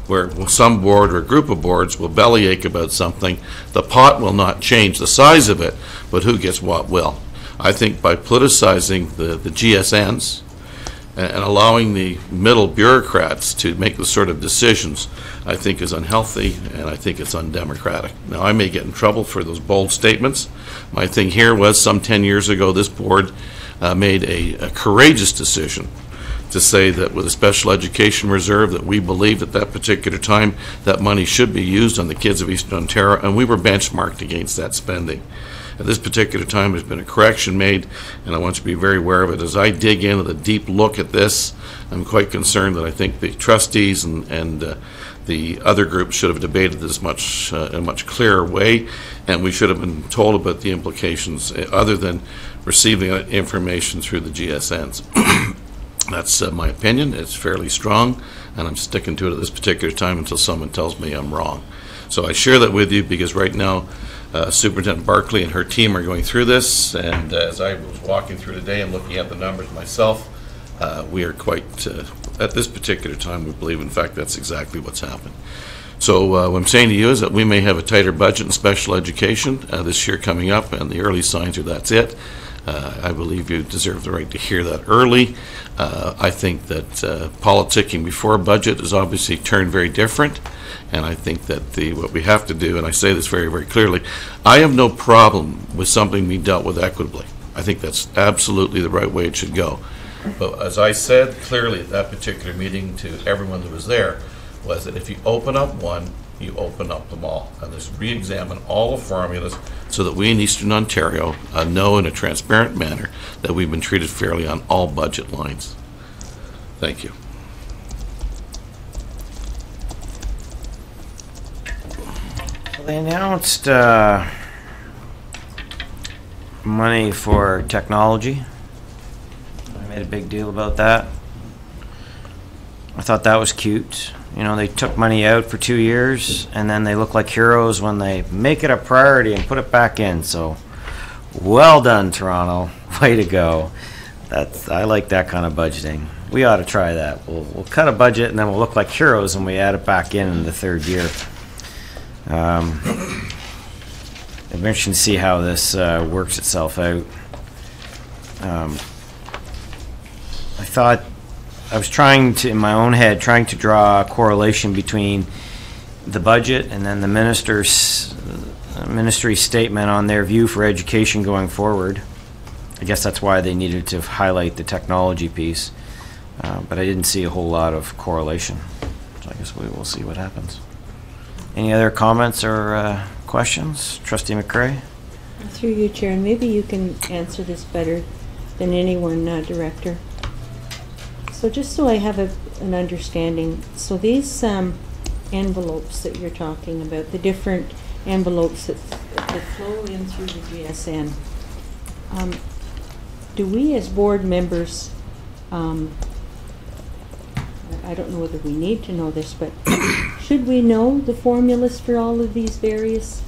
where some board or a group of boards will bellyache about something. The pot will not change the size of it, but who gets what will. I think by politicizing the GSNs and allowing the middle bureaucrats to make the sort of decisions, I think is unhealthy and I think it's undemocratic. Now, I may get in trouble for those bold statements. My thing here was some 10 years ago, this board made a courageous decision to say that with a special education reserve that we believed at that particular time that money should be used on the kids of Eastern Ontario, and we were benchmarked against that spending. At this particular time, there's been a correction made, and I want you to be very aware of it. As I dig into the deep look at this, I'm quite concerned that I think the trustees and the other groups should have debated this in a much clearer way, and we should have been told about the implications other than receiving information through the GSNs. That's my opinion. It's fairly strong, and I'm sticking to it at this particular time until someone tells me I'm wrong. So I share that with you because right now Superintendent Barclay and her team are going through this, and as I was walking through today and looking at the numbers myself, we are quite, at this particular time, we believe, in fact, that's exactly what's happened. So what I'm saying to you is that we may have a tighter budget in special education this year coming up, and the early signs are that's it. I believe you deserve the right to hear that early. I think that politicking before a budget is obviously turned very different, and I think that what we have to do, and I say this very, very clearly, I have no problem with something being dealt with equitably. I think that's absolutely the right way it should go. But as I said clearly at that particular meeting to everyone that was there, was that if you open up one, you open up them all. And let's re-examine all the formulas so that we in Eastern Ontario know in a transparent manner that we've been treated fairly on all budget lines. Thank you. They announced money for technology. I made a big deal about that. I thought that was cute. You know, they took money out for 2 years, and then they look like heroes when they make it a priority and put it back in. So, well done, Toronto. Way to go. I like that kind of budgeting. We ought to try that. We'll cut a budget, and then we'll look like heroes when we add it back in the third year. I'm interested to see how this works itself out. I thought I was trying to, in my own head, trying to draw a correlation between the budget and then the ministry's statement on their view for education going forward. I guess that's why they needed to highlight the technology piece, but I didn't see a whole lot of correlation. So I guess we will see what happens. Any other comments or questions? Trustee McCrae? Through you, Chair, and maybe you can answer this better than anyone, Director. So just so I have an understanding, so these envelopes that you're talking about, the different envelopes that flow in through the GSN, do we as board members, I don't know whether we need to know this, but should we know the formulas for all of these various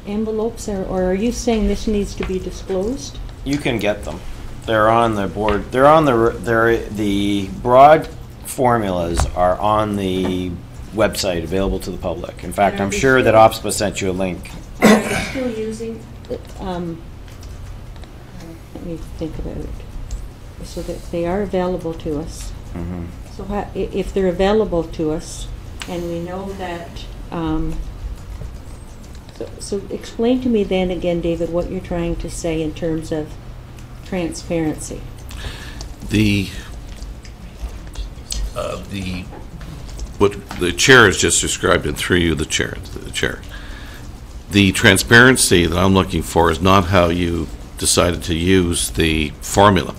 envelopes, or are you saying this needs to be disclosed? You can get them. They're on the board. They're on the broad formulas are on the website available to the public. In fact, I'm sure that OPSPA sent you a link. Are they still using, let me think about it, so that they are available to us. Mm-hmm. So if they're available to us, and we know that, so explain to me then again, David, what you're trying to say in terms of transparency. What the chair has just described, and through you, the chair. The transparency that I'm looking for is not how you decided to use the formula.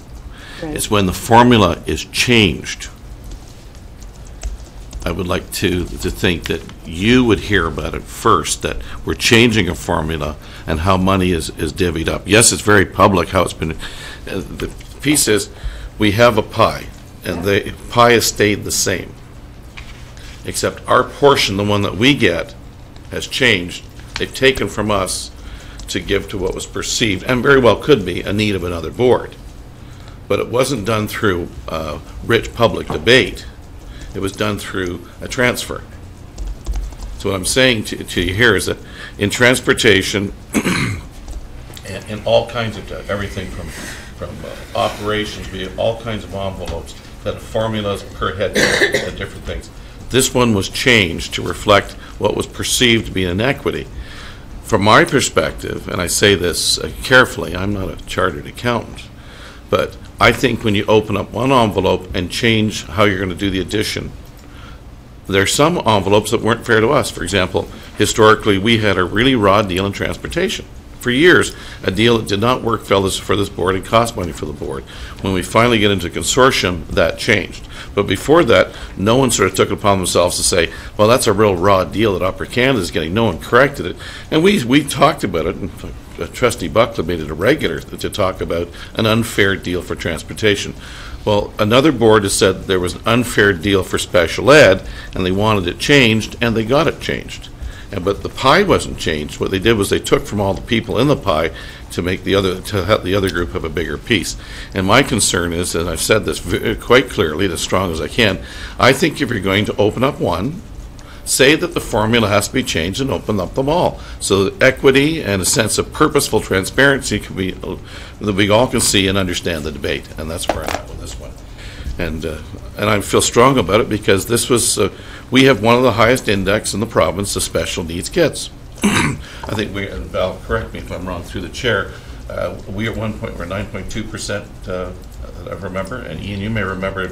Right. It's when the formula is changed. I would like to think that you would hear about it first, that we're changing a formula and how money is divvied up. Yes, it's very public how it's been. The piece is, we have a pie, and the pie has stayed the same, except our portion, the one that we get, has changed. They've taken from us to give to what was perceived, and very well could be, a need of another board. But it wasn't done through rich public debate. It was done through a transfer. So what I'm saying to you here is that in transportation, and in all kinds of everything from operations, we have all kinds of envelopes that have formulas per head and different things. This one was changed to reflect what was perceived to be an inequity. From my perspective, and I say this carefully, I'm not a chartered accountant, but I think when you open up one envelope and change how you're going to do the addition, there's some envelopes that weren't fair to us. For example, historically, we had a really raw deal in transportation. For years, a deal that did not work for this board and cost money for the board. When we finally get into consortium, that changed. But before that, no one sort of took it upon themselves to say, well, that's a real raw deal that Upper Canada is getting. No one corrected it. And we talked about it, and Trustee Buckley made it a regular to talk about an unfair deal for transportation. Well, another board has said there was an unfair deal for special ed, and they wanted it changed, and they got it changed. But the pie wasn't changed. What they did was they took from all the people in the pie to make to have the other group have a bigger piece. And my concern is, and I've said this quite clearly, as strong as I can, I think if you're going to open up one, say that the formula has to be changed and open up them all, so that equity and a sense of purposeful transparency can be, that we all can see and understand the debate. And that's where I'm at with this one. And I feel strong about it because this was, we have one of the highest index in the province of special needs kids. I think we, and Val, correct me if I'm wrong, through the chair, we at one point were 9.2%, I remember, and Ian, you may remember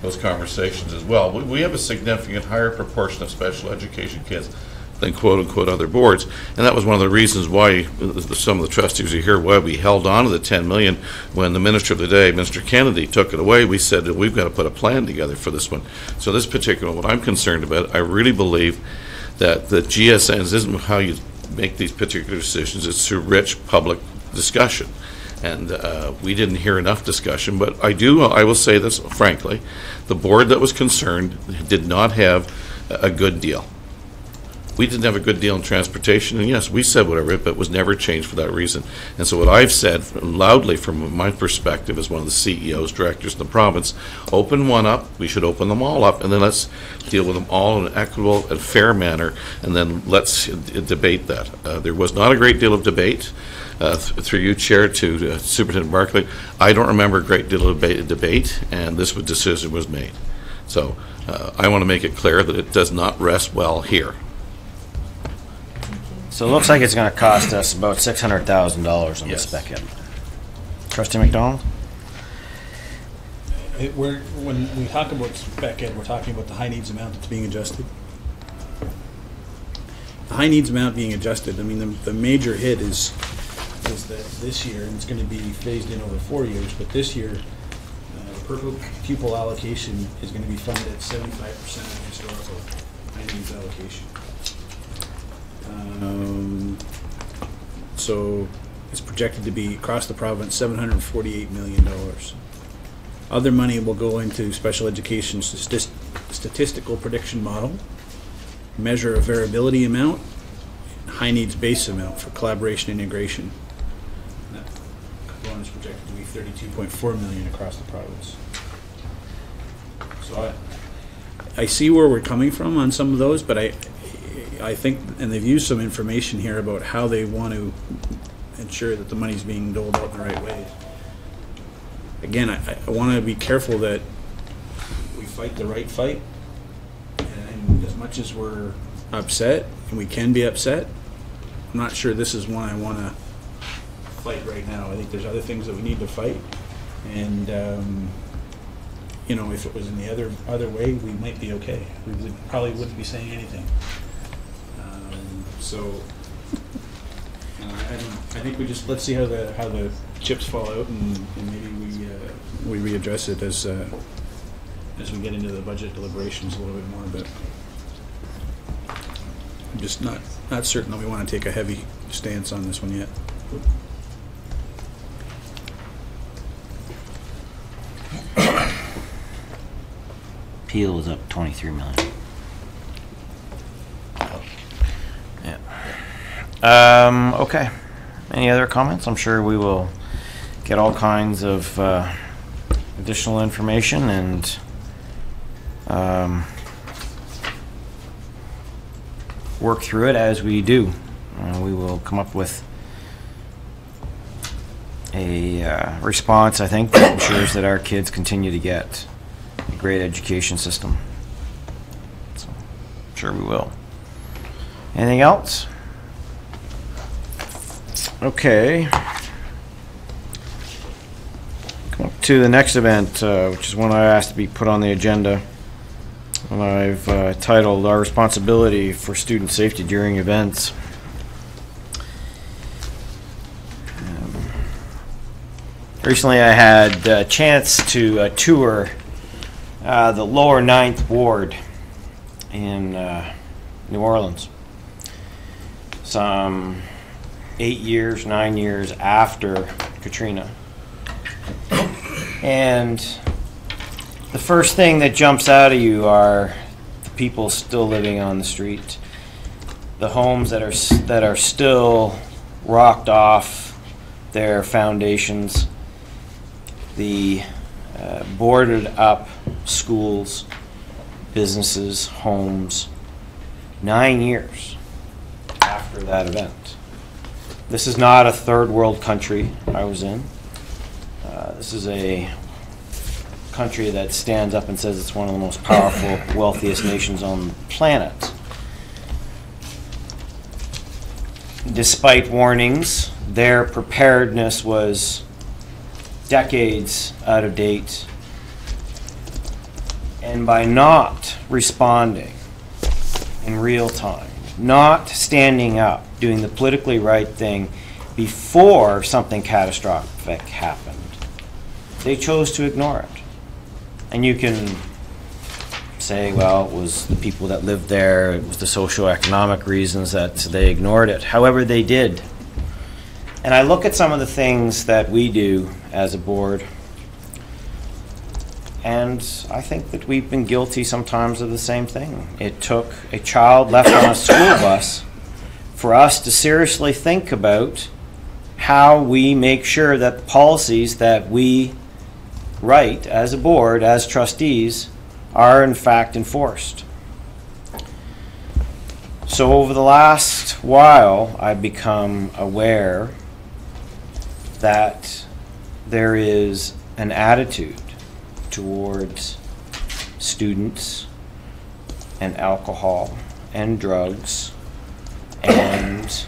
those conversations as well. We have a significant higher proportion of special education kids than quote-unquote other boards, and that was one of the reasons why some of the trustees are here, why we held on to the $10 million when the minister of the day, Mr. Kennedy, took it away. We said that we've got to put a plan together for this one. So this particular one, what I'm concerned about, I really believe that the GSNs isn't how you make these particular decisions, it's through rich public discussion. And we didn't hear enough discussion, but I will say this frankly, the board that was concerned did not have a good deal. we didn't have a good deal in transportation, and yes, we said whatever, but it was never changed for that reason. And so what I've said loudly from my perspective as one of the CEOs, directors in the province, open one up, we should open them all up, and then let's deal with them all in an equitable and fair manner, and then let's debate that. There was not a great deal of debate. Through you, Chair, to Superintendent Barclay, I don't remember a great deal of debate, and this decision was made. So I want to make it clear that it does not rest well here. So it looks like it's going to cost us about $600,000 on the spec ed. Trustee McDonald? When we talk about spec ed, we're talking about the high needs amount that's being adjusted. The high needs amount being adjusted, I mean, the major hit is that this year, and it's going to be phased in over 4 years, but this year, per pupil allocation is going to be funded at 75% of historical high needs allocation. So it's projected to be across the province $748 million. Other money will go into special education statistical prediction model, measure of variability amount, high needs base amount for collaboration and integration. And that component is projected to be $32.4 million across the province. So I see where we're coming from on some of those, but I think, and they've used some information here about how they want to ensure that the money's being doled out in the right way. Again, I want to be careful that we fight the right fight, and as much as we're upset, and we can be upset, I'm not sure this is one I want to fight right now. I think there's other things that we need to fight, and you know, if it was in the other way, we might be okay. We probably wouldn't be saying anything. So I think we just let's see how the chips fall out, and maybe we readdress it as we get into the budget deliberations a little bit more. But I'm just not certain that we want to take a heavy stance on this one yet. Peel is up 23 million. Okay. Any other comments? I'm sure we will get all kinds of additional information and work through it as we do. We will come up with a response, I think, that ensures that our kids continue to get a great education system. So, I'm sure we will. Anything else? Okay. Come up to the next event, which is one I asked to be put on the agenda. And I've titled Our Responsibility for Student Safety During Events. Recently I had a chance to tour the lower 9th Ward in New Orleans. Some 9 years after Katrina. And the first thing that jumps out at you are the people still living on the street, the homes that are still rocked off their foundations, the boarded up schools, businesses, homes, 9 years after that event. This is not a third world country I was in. This is a country that stands up and says it's one of the most powerful, wealthiest nations on the planet. Despite warnings, their preparedness was decades out of date. And by not responding in real time, not standing up, doing the politically right thing before something catastrophic happened, they chose to ignore it. And you can say, well, it was the people that lived there, it was the socioeconomic reasons that they ignored it. However, they did. And I look at some of the things that we do as a board, And I think that we've been guilty sometimes of the same thing. It took a child left on a school bus for us to seriously think about how we make sure that the policies that we write as a board, as trustees, are in fact enforced. So over the last while, I've become aware that there is an attitude towards students and alcohol and drugs and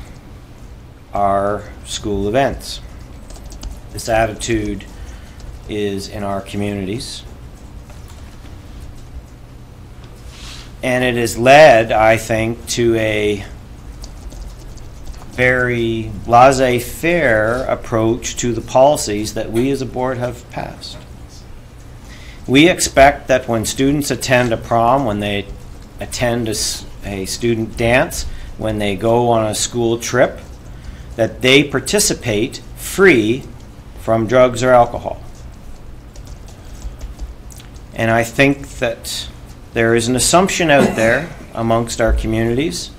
our school events. This attitude is in our communities, and it has led, I think, to a very laissez-faire approach to the policies that we as a board have passed. We expect that when students attend a prom, when they attend a student dance, when they go on a school trip, that they participate free from drugs or alcohol. And I think that there is an assumption out there amongst our communities,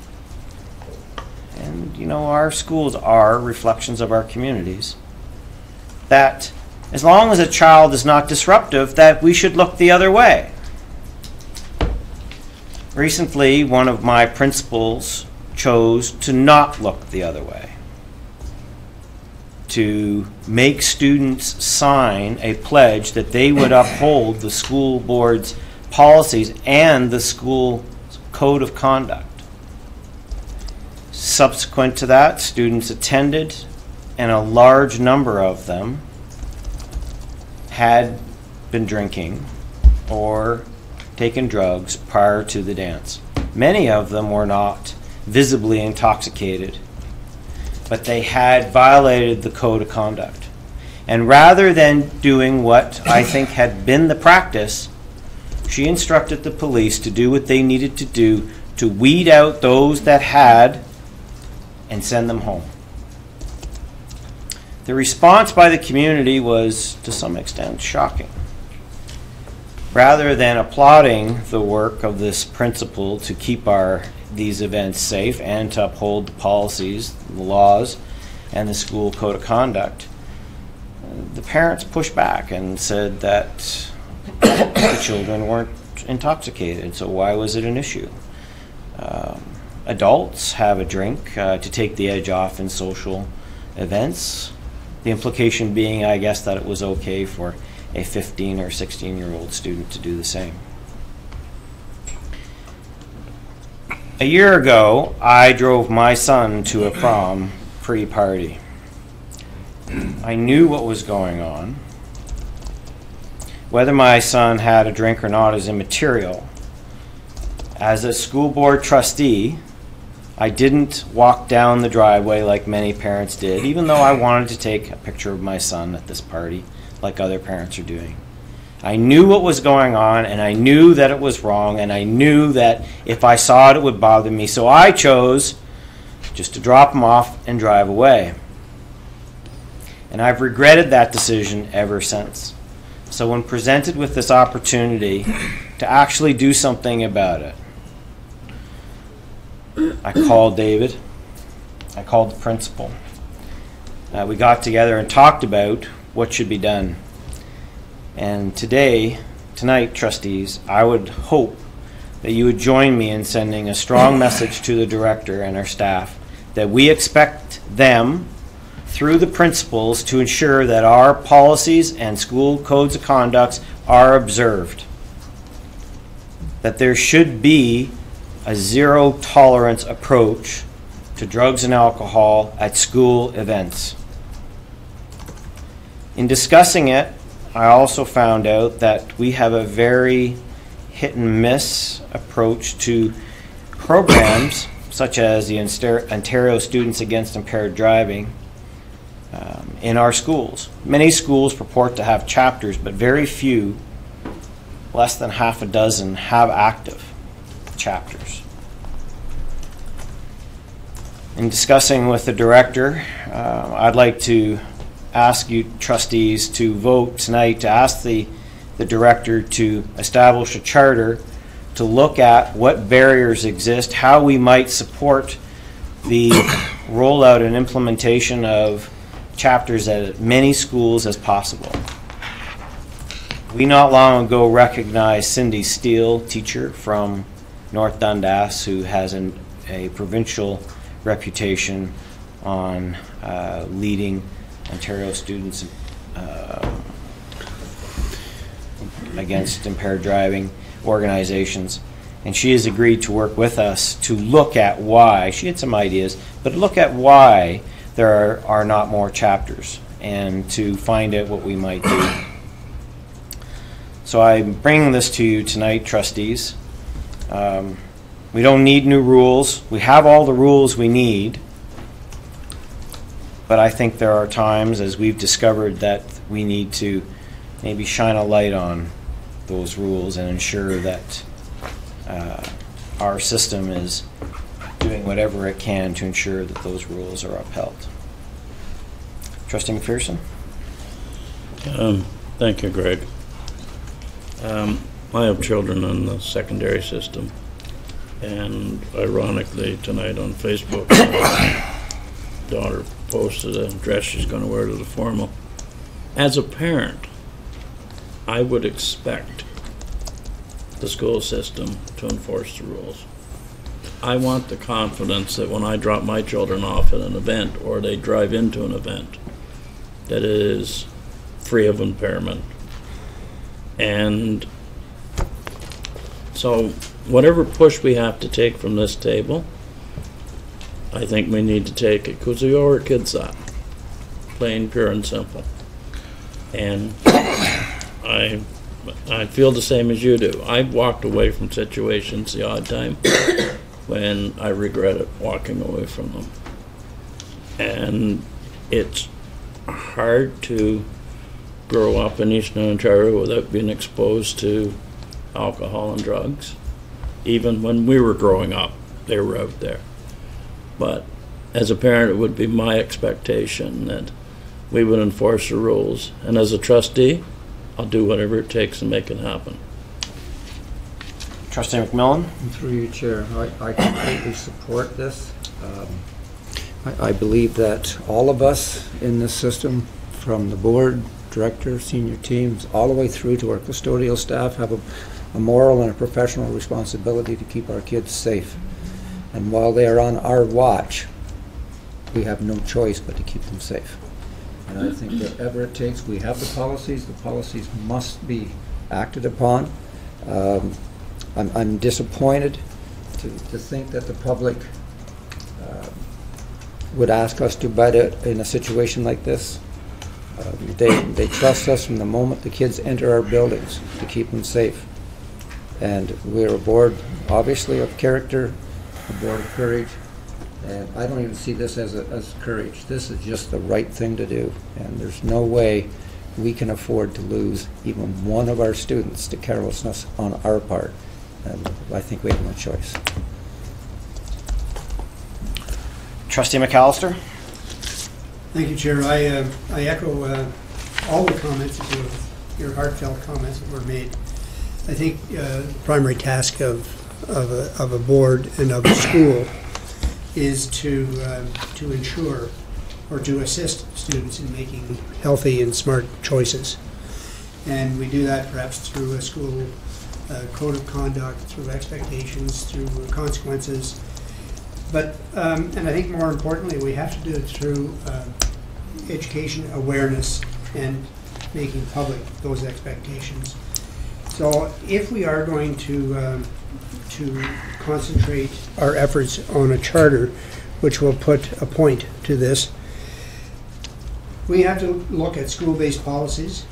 and you know, our schools are reflections of our communities, that as long as a child is not disruptive, that we should look the other way. Recently, one of my principals chose to not look the other way, to make students sign a pledge that they would uphold the school board's policies and the school code of conduct. Subsequent to that, students attended, and a large number of them had been drinking or taken drugs prior to the dance. Many of them were not visibly intoxicated, but they had violated the code of conduct. And rather than doing what I think had been the practice, she instructed the police to do what they needed to do to weed out those that had and send them home. The response by the community was, to some extent, shocking. Rather than applauding the work of this principal to keep these events safe and to uphold the policies, the laws, and the school code of conduct, the parents pushed back and said that the children weren't intoxicated, so why was it an issue? Adults have a drink to take the edge off in social events. The implication being, I guess, that it was okay for a 15 or 16-year-old student to do the same. A year ago, I drove my son to a prom pre-party. I knew what was going on. Whether my son had a drink or not is immaterial. As a school board trustee, I didn't walk down the driveway like many parents did, even though I wanted to take a picture of my son at this party like other parents are doing. I knew what was going on, and I knew that it was wrong, and I knew that if I saw it, it would bother me. So I chose just to drop him off and drive away. And I've regretted that decision ever since. So when presented with this opportunity to actually do something about it, I called David, I called the principal. We got together and talked about what should be done. And tonight, trustees, I would hope that you would join me in sending a strong message to the director and our staff that we expect them, through the principals, to ensure that our policies and school codes of conduct are observed. That there should be a zero tolerance approach to drugs and alcohol at school events. In discussing it, I also found out that we have a very hit and miss approach to programs such as the Ontario Students Against Impaired Driving in our schools. Many schools purport to have chapters, but very few, less than half a dozen, have active chapters. In discussing with the director, I'd like to ask you trustees to vote tonight to ask the the director to establish a charter to look at what barriers exist, how we might support the rollout and implementation of chapters at as many schools as possible. We not long ago recognized Cindy Steele, teacher from North Dundas, who has a provincial reputation on leading Ontario students against impaired driving organizations. And she has agreed to work with us to look at why, she had some ideas, but look at why there are not more chapters and to find out what we might do. So I'm bringing this to you tonight, trustees. We don't need new rules. We have all the rules we need. But I think there are times, as we've discovered, that we need to maybe shine a light on those rules and ensure that our system is doing whatever it can to ensure that those rules are upheld. Trustee McPherson? Thank you, Greg. I have children in the secondary system, and ironically tonight on Facebook, my daughter posted a dress she's going to wear to the formal. As a parent, I would expect the school system to enforce the rules. I want the confidence that when I drop my children off at an event or they drive into an event, that it is free of impairment. And so whatever push we have to take from this table, I think we need to take it because we owe our kids that, plain, pure, and simple. And I feel the same as you do. I've walked away from situations the odd time when I regretted walking away from them. And it's hard to grow up in Eastern Ontario without being exposed to alcohol and drugs. Even when we were growing up, they were out there. But as a parent, it would be my expectation that we would enforce the rules. And as a trustee, I'll do whatever it takes to make it happen. Trustee McMillan? Through you, Chair, I completely support this. I believe that all of us in this system, from the board, director, senior teams, all the way through to our custodial staff, have a moral and a professional responsibility to keep our kids safe. And while they are on our watch, we have no choice but to keep them safe. And I think whatever it takes, we have the policies must be acted upon. I'm disappointed to think that the public would ask us to bite it in a situation like this. They trust us from the moment the kids enter our buildings to keep them safe. And we're a board, obviously, of character, a board of courage. And I don't even see this as courage. This is just the right thing to do. And there's no way we can afford to lose even one of our students to carelessness on our part. And I think we have no choice. Trustee McAllister? Thank you, Chair. I echo all the comments, your heartfelt comments that were made. I think the primary task of a board and of a school is to ensure or to assist students in making healthy and smart choices. And we do that perhaps through a school code of conduct, through expectations, through consequences. But, and I think more importantly, we have to do it through education, awareness, and making public those expectations. So if we are going to concentrate our efforts on a charter, which will put a point to this, we have to look at school-based policies,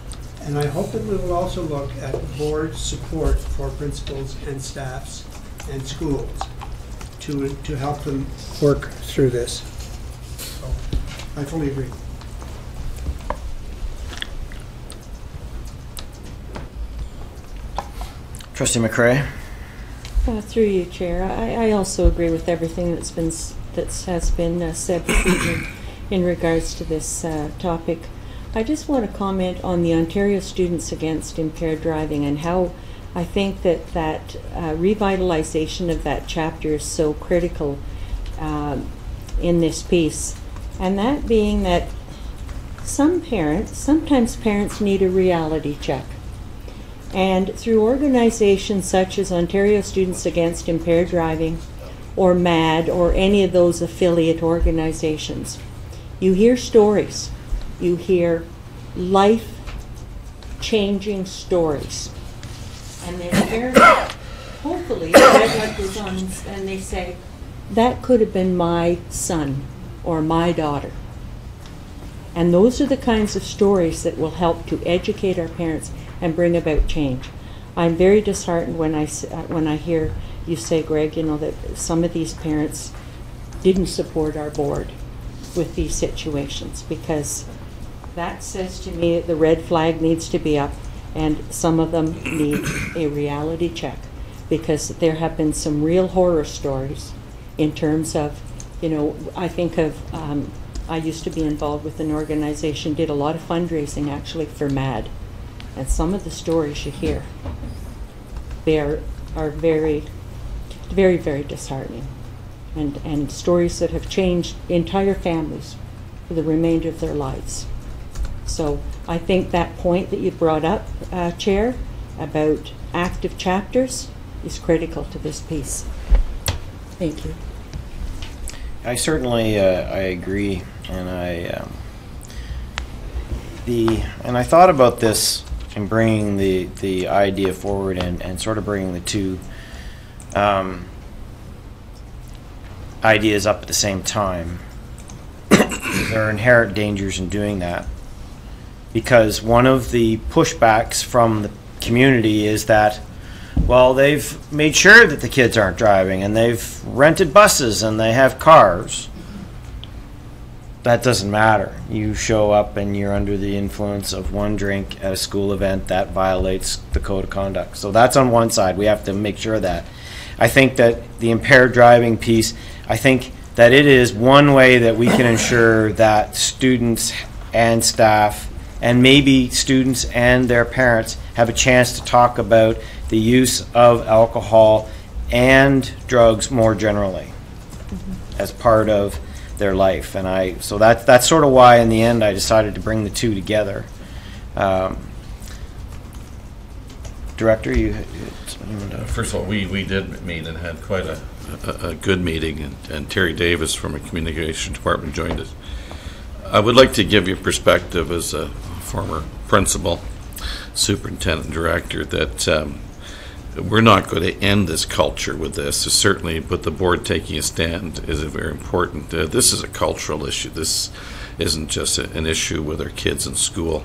and I hope that we will also look at board support for principals and staffs and schools to help them work through this. So I fully agree. Trustee McCray? Through you, Chair. I also agree with everything that has been said this evening in regards to this topic. I just want to comment on the Ontario Students Against Impaired Driving and how I think that revitalization of that chapter is so critical in this piece. And that being that sometimes parents need a reality check. And through organizations such as Ontario Students Against Impaired Driving or MAD or any of those affiliate organizations, you hear stories. You hear life-changing stories. And their parents hopefully read what goes on and they say, that could have been my son or my daughter. And those are the kinds of stories that will help to educate our parents and bring about change. I'm very disheartened when I hear you say, Greg, you know, that some of these parents didn't support our board with these situations, because that says to me the red flag needs to be up, and some of them need a reality check, because there have been some real horror stories in terms of, you know, I think of, I used to be involved with an organization, did a lot of fundraising actually for MAD, and some of the stories you hear, they are very, very, very disheartening, and stories that have changed entire families for the remainder of their lives. So I think that point that you brought up, Chair, about active chapters is critical to this piece. Thank you. I certainly I agree, and I thought about this in bringing the idea forward and sort of bringing the two ideas up at the same time. There are inherent dangers in doing that, because one of the pushbacks from the community is that, well, they've made sure that the kids aren't driving, and they've rented buses, and they have cars. That doesn't matter. You show up and you're under the influence of one drink at a school event, that violates the code of conduct. So that's on one side. We have to make sure of that. I think that the impaired driving piece, I think that it is one way that we can ensure that students and staff, and maybe students and their parents, have a chance to talk about the use of alcohol and drugs more generally as part of their life. And so that's sort of why in the end I decided to bring the two together. Director, you first of all, we did meet and had quite a good meeting, and Terry Davis from a communication department joined us. I would like to give you perspective as a former principal, superintendent, director, that we're not going to end this culture with this. Certainly, but the board taking a stand is very important. This is a cultural issue. This isn't just an issue with our kids in school.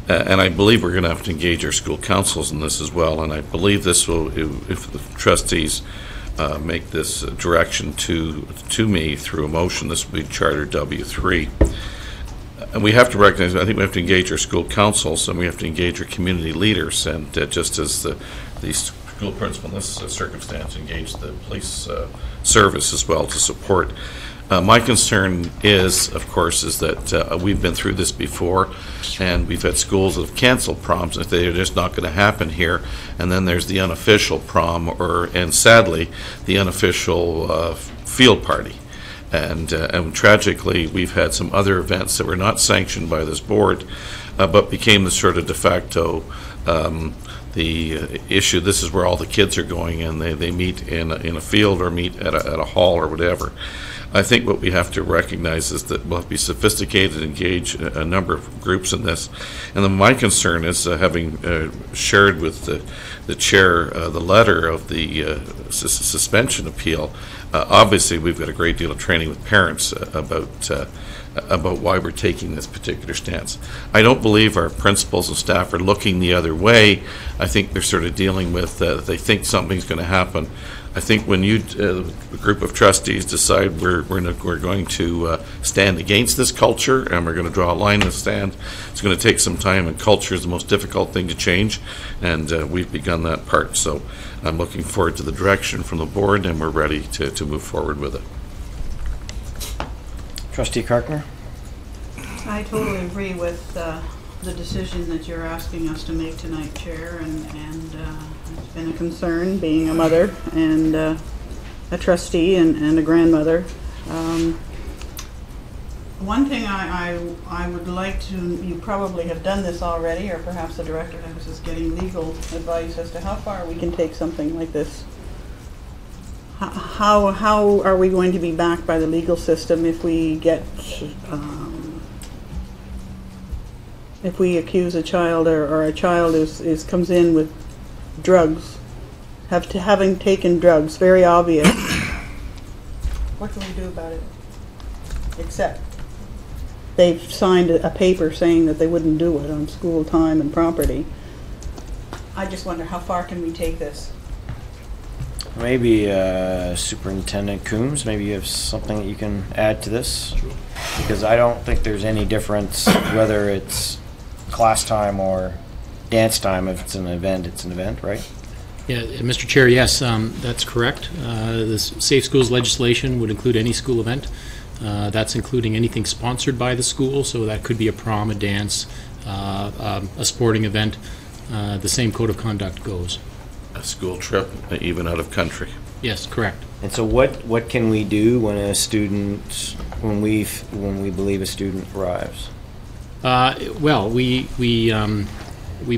And I believe we're going to have to engage our school councils in this as well. And I believe this will, if the trustees make this direction to me through a motion, this will be Charter W3. And we have to recognize, I think we have to engage our school councils, and we have to engage our community leaders, and just as the school principal in this circumstance engage the police service as well to support. My concern is, of course, is that we've been through this before, and we've had schools that have canceled proms if they're just not going to happen here, and then there's the unofficial prom, and sadly, the unofficial field party. And tragically, we've had some other events that were not sanctioned by this board, but became the sort of de facto the issue. This is where all the kids are going, and they meet in a field or meet at a hall or whatever. I think what we have to recognize is that we'll have to be sophisticated, engage a number of groups in this. And then my concern is having shared with the chair the letter of the suspension appeal. Obviously, we've got a great deal of training with parents about why we're taking this particular stance. I don't believe our principals and staff are looking the other way. I think they're sort of dealing with, they think something's going to happen. I think when you, a group of trustees, decide we're going to stand against this culture and we're going to draw a line in the sand, it's going to take some time, and culture is the most difficult thing to change, and we've begun that part. So I'm looking forward to the direction from the board, and we're ready to move forward with it. Trustee Karkner? I totally agree with the decision that you're asking us to make tonight, Chair, and it's been a concern being a mother and a trustee and a grandmother. One thing I would like to, you probably have done this already, or perhaps the Director is getting legal advice as to how far we can take something like this. How are we going to be backed by the legal system if we get, if we accuse a child or a child comes in with drugs, having taken drugs, very obvious. What can we do about it? Except they've signed a paper saying that they wouldn't do it on school time and property. I just wonder how far can we take this? Maybe Superintendent Coombs, maybe you have something that you can add to this? Sure. Because I don't think there's any difference whether it's class time or dance time. If it's an event, right? Yeah, Mr. Chair, yes, that's correct. The Safe Schools legislation would include any school event. That's including anything sponsored by the school, so that could be a prom, a dance, a sporting event. The same code of conduct goes. A school trip, even out of country. Yes, correct. And so what can we do when a student, when we believe a student arrives? Well, we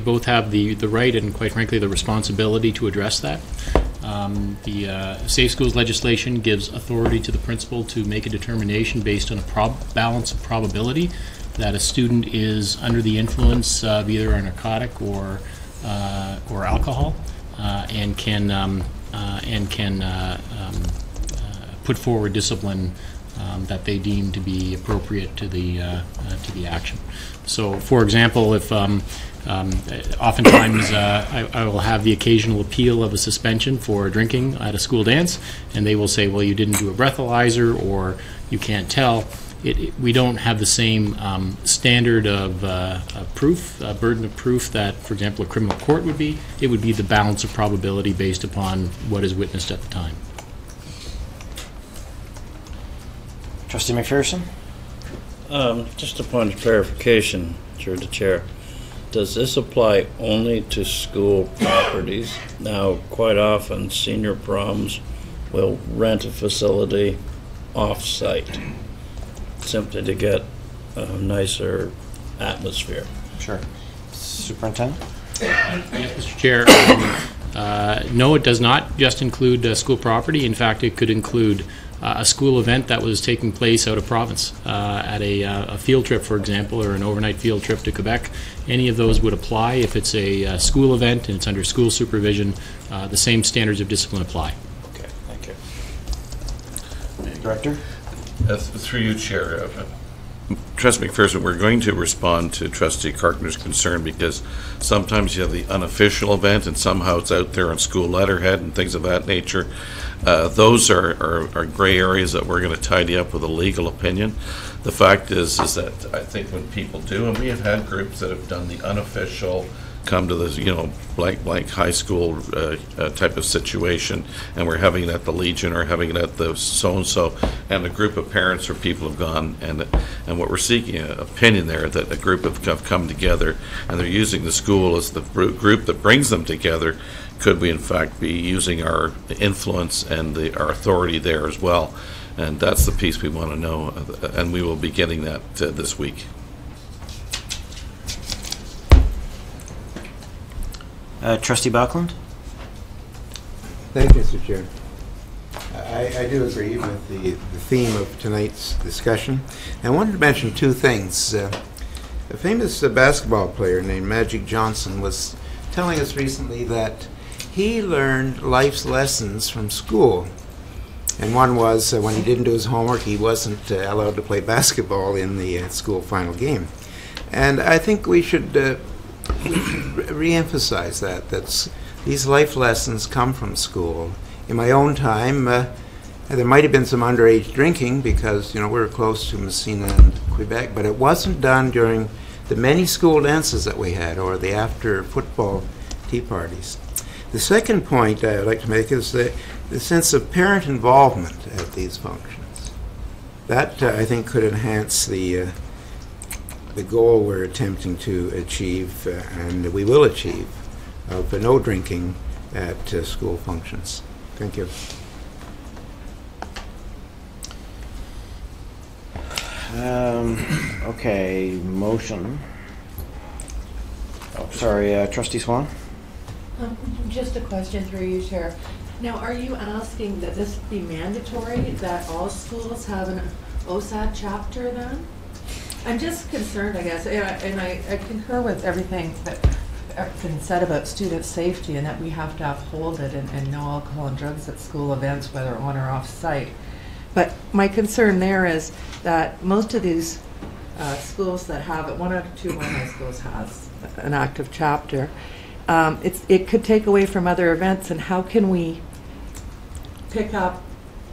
both have the right and, quite frankly, the responsibility to address that. The Safe Schools legislation gives authority to the principal to make a determination based on a balance of probability that a student is under the influence of either a narcotic or alcohol, and can put forward discipline that they deem to be appropriate to the action. So, for example, if oftentimes I will have the occasional appeal of a suspension for drinking at a school dance, and they will say, well, you didn't do a breathalyzer, or you can't tell. We don't have the same standard of proof, burden of proof that, for example, a criminal court would be. It would be the balance of probability based upon what is witnessed at the time. Trustee McPherson? Just a point of clarification, through the chair. Does this apply only to school properties? Now, quite often, senior proms will rent a facility off-site simply to get a nicer atmosphere. Sure. Superintendent? Yes, Mr. Chair. No, it does not just include school property. In fact, it could include a school event that was taking place out of province, at a field trip, for example, or an overnight field trip to Quebec. Any of those would apply. If it's a school event and it's under school supervision, the same standards of discipline apply. Okay, thank you. Director? Through you, Chair. Trustee McPherson, we're going to respond to Trustee Carpenter's concern because sometimes you have the unofficial event and somehow it's out there on school letterhead and things of that nature. Those are gray areas that we're going to tidy up with a legal opinion. The fact is that I think when people do, and we have had groups that have done the unofficial, come to this, blank high school type of situation, and we're having it at the Legion or having it at the so-and-so, and a group of parents or people have gone, and what we're seeking an opinion there, that a group have come together, and they're using the school as the group that brings them together. Could we in fact be using our influence and our authority there as well? And that's the piece we want to know, and we will be getting that this week. Trustee Buckland? Thank you, Mr. Chair. I do agree with the theme of tonight's discussion. I wanted to mention two things. A famous basketball player named Magic Johnson was telling us recently that he learned life's lessons from school. And one was when he didn't do his homework, he wasn't allowed to play basketball in the school final game. And I think we should re-emphasize that these life lessons come from school. In my own time, there might have been some underage drinking because we were close to Messina and Quebec, but it wasn't done during the many school dances that we had or the after football tea parties. The second point I'd like to make is the sense of parent involvement at these functions. That I think could enhance the the goal we're attempting to achieve, and we will achieve, of no drinking at school functions. Thank you. Okay, motion. Oh, sorry, Trustee Swan? Just a question through you, Chair. Now, are you asking that this be mandatory, that all schools have an OSAD chapter then? I'm just concerned, I guess, and I concur with everything that's been said about student safety and that we have to uphold it and no alcohol and drugs at school events, whether on or off site. But my concern there is that most of these schools that have it, one or two of my schools has an active chapter, it could take away from other events, and how can we pick up,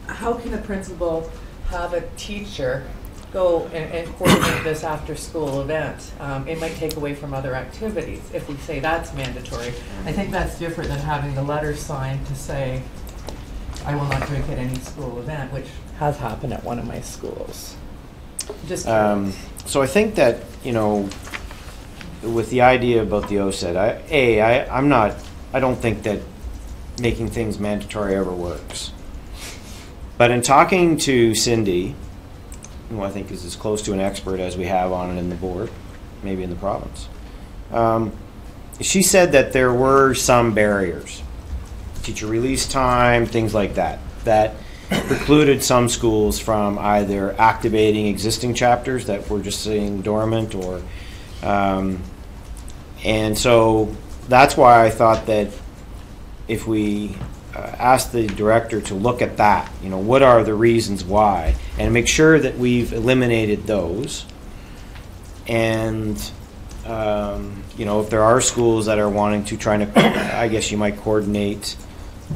how can a principal have a teacher go and coordinate this after-school event? It might take away from other activities if we say that's mandatory. I think that's different than having the letter signed to say, I will not drink at any school event, which has happened at one of my schools. Just so I think that, you know, with the idea about the OSAD, I don't think that making things mandatory ever works. But in talking to Cindy, who I think is as close to an expert as we have on it in the board, maybe in the province, she said that there were some barriers, teacher release time, things like that, that precluded some schools from either activating existing chapters that were just sitting dormant, or and so that's why I thought that if we ask the director to look at that, you know, what are the reasons why, and make sure that we've eliminated those. And you know, if there are schools that are wanting to try to, I guess you might coordinate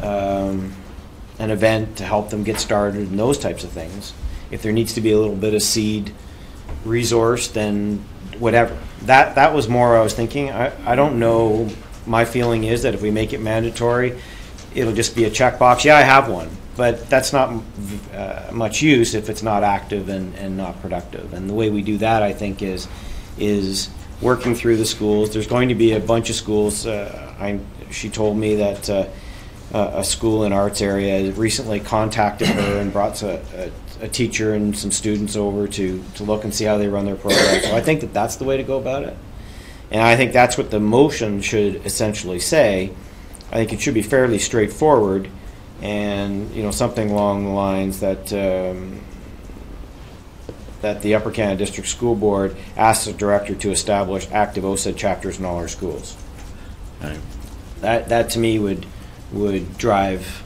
an event to help them get started and those types of things. If there needs to be a little bit of seed resource, then whatever. That was more I was thinking. I don't know. My feeling is that if we make it mandatory, it'll just be a checkbox. Yeah, I have one, but that's not much use if it's not active and not productive. And the way we do that, I think, is working through the schools. There's going to be a bunch of schools. She told me that a school in arts area recently contacted her and brought a teacher and some students over to look and see how they run their program. So I think that that's the way to go about it. And I think that's what the motion should essentially say. I think it should be fairly straightforward, and you know, something along the lines that that the Upper Canada District School Board asks the director to establish active OSAD chapters in all our schools. That to me would drive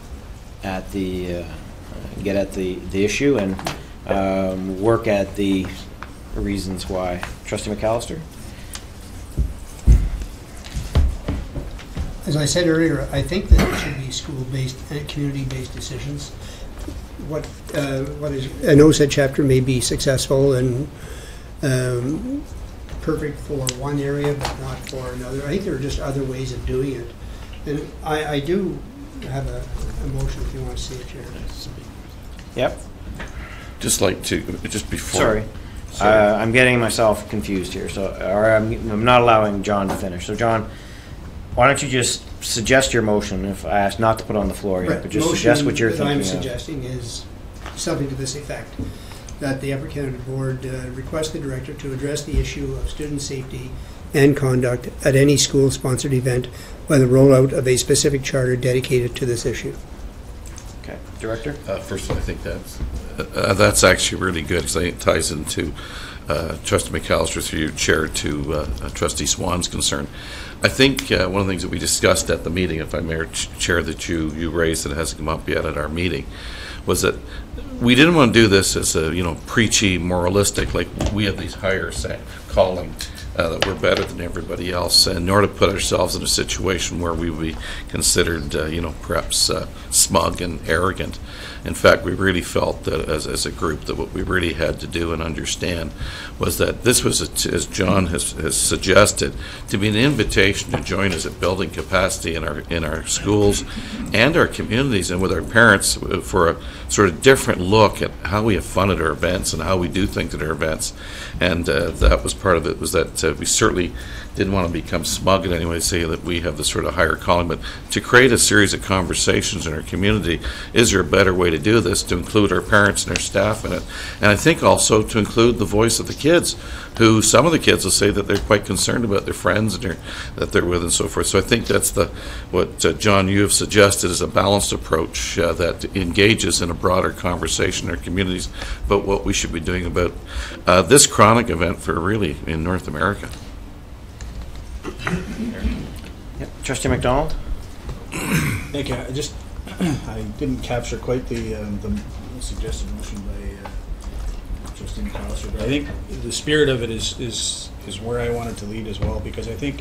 at the get at the issue and work at the reasons why. Trustee McAllister? As I said earlier, I think that it should be school-based and community-based decisions. What is an OSAD chapter may be successful and perfect for one area, but not for another. I think there are just other ways of doing it. And I do have a motion if you want to see it, Chair. Yep. Just before. Sorry. I'm getting myself confused here. I'm not allowing John to finish. So, John, why don't you just suggest your motion if I ask not to put on the floor yet, but just suggest what you're thinking of. What I'm suggesting is something to this effect, that the Upper Canada Board request the director to address the issue of student safety and conduct at any school-sponsored event by the rollout of a specific charter dedicated to this issue. Okay. Director? First, I think that's actually really good, because it ties into Trustee McAllister, through your chair, to Trustee Swan's concern. I think one of the things that we discussed at the meeting, if I may, Chair, that you raised that hasn't come up yet at our meeting, was that we didn't want to do this as a preachy, moralistic, like we have these higher calling that we're better than everybody else, and nor to put ourselves in a situation where we would be considered, perhaps smug and arrogant. In fact, we really felt that as a group that what we really had to do and understand was that this was, as John has suggested, to be an invitation to join us at building capacity in our schools and our communities and with our parents for a sort of different look at how we have fun at our events and how we do things at our events. And that was part of it, was that we certainly didn't want to become smug in any way, say that we have the sort of higher calling, but to create a series of conversations in our community. Is there a better way to do this, to include our parents and our staff in it? And I think also to include the voice of the kids, who some of the kids will say that they're quite concerned about their friends and that they're with and so forth. So I think that's what John, you have suggested is a balanced approach that engages in a broader conversation in our communities about what we should be doing about this chronic event for really in North America. Yep. Trustee McDonald? Thank you. I didn't capture quite the suggested motion by Trustee McAllister, but I think the spirit of it is where I wanted to lead as well, because I think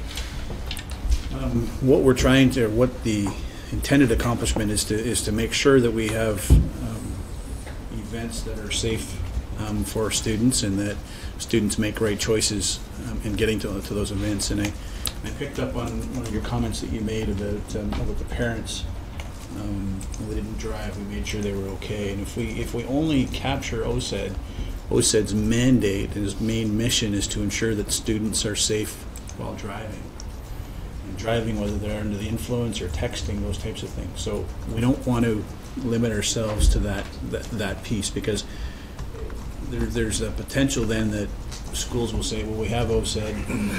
what the intended accomplishment is to make sure that we have events that are safe for students, and that students make right choices in getting to those events. And I picked up on one of your comments that you made about the parents. They didn't drive. We made sure they were okay. And if we only capture OSED's mandate and its main mission is to ensure that students are safe while driving. And driving, whether they're under the influence or texting, those types of things. So we don't want to limit ourselves to that piece, because there's a potential then that schools will say, well, we have OSED, and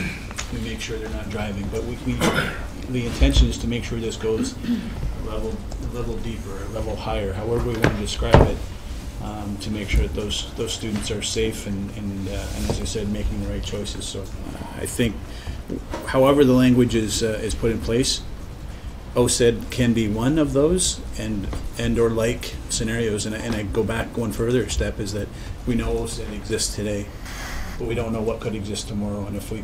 we make sure they're not driving. But the intention is to make sure this goes a level deeper, a level higher, however we want to describe it, to make sure that those students are safe and as I said, making the right choices. So I think, however the language is put in place, OSED can be one of those, and or like scenarios. And I go back one further step, is that we know OSED exists today, but we don't know what could exist tomorrow. And if we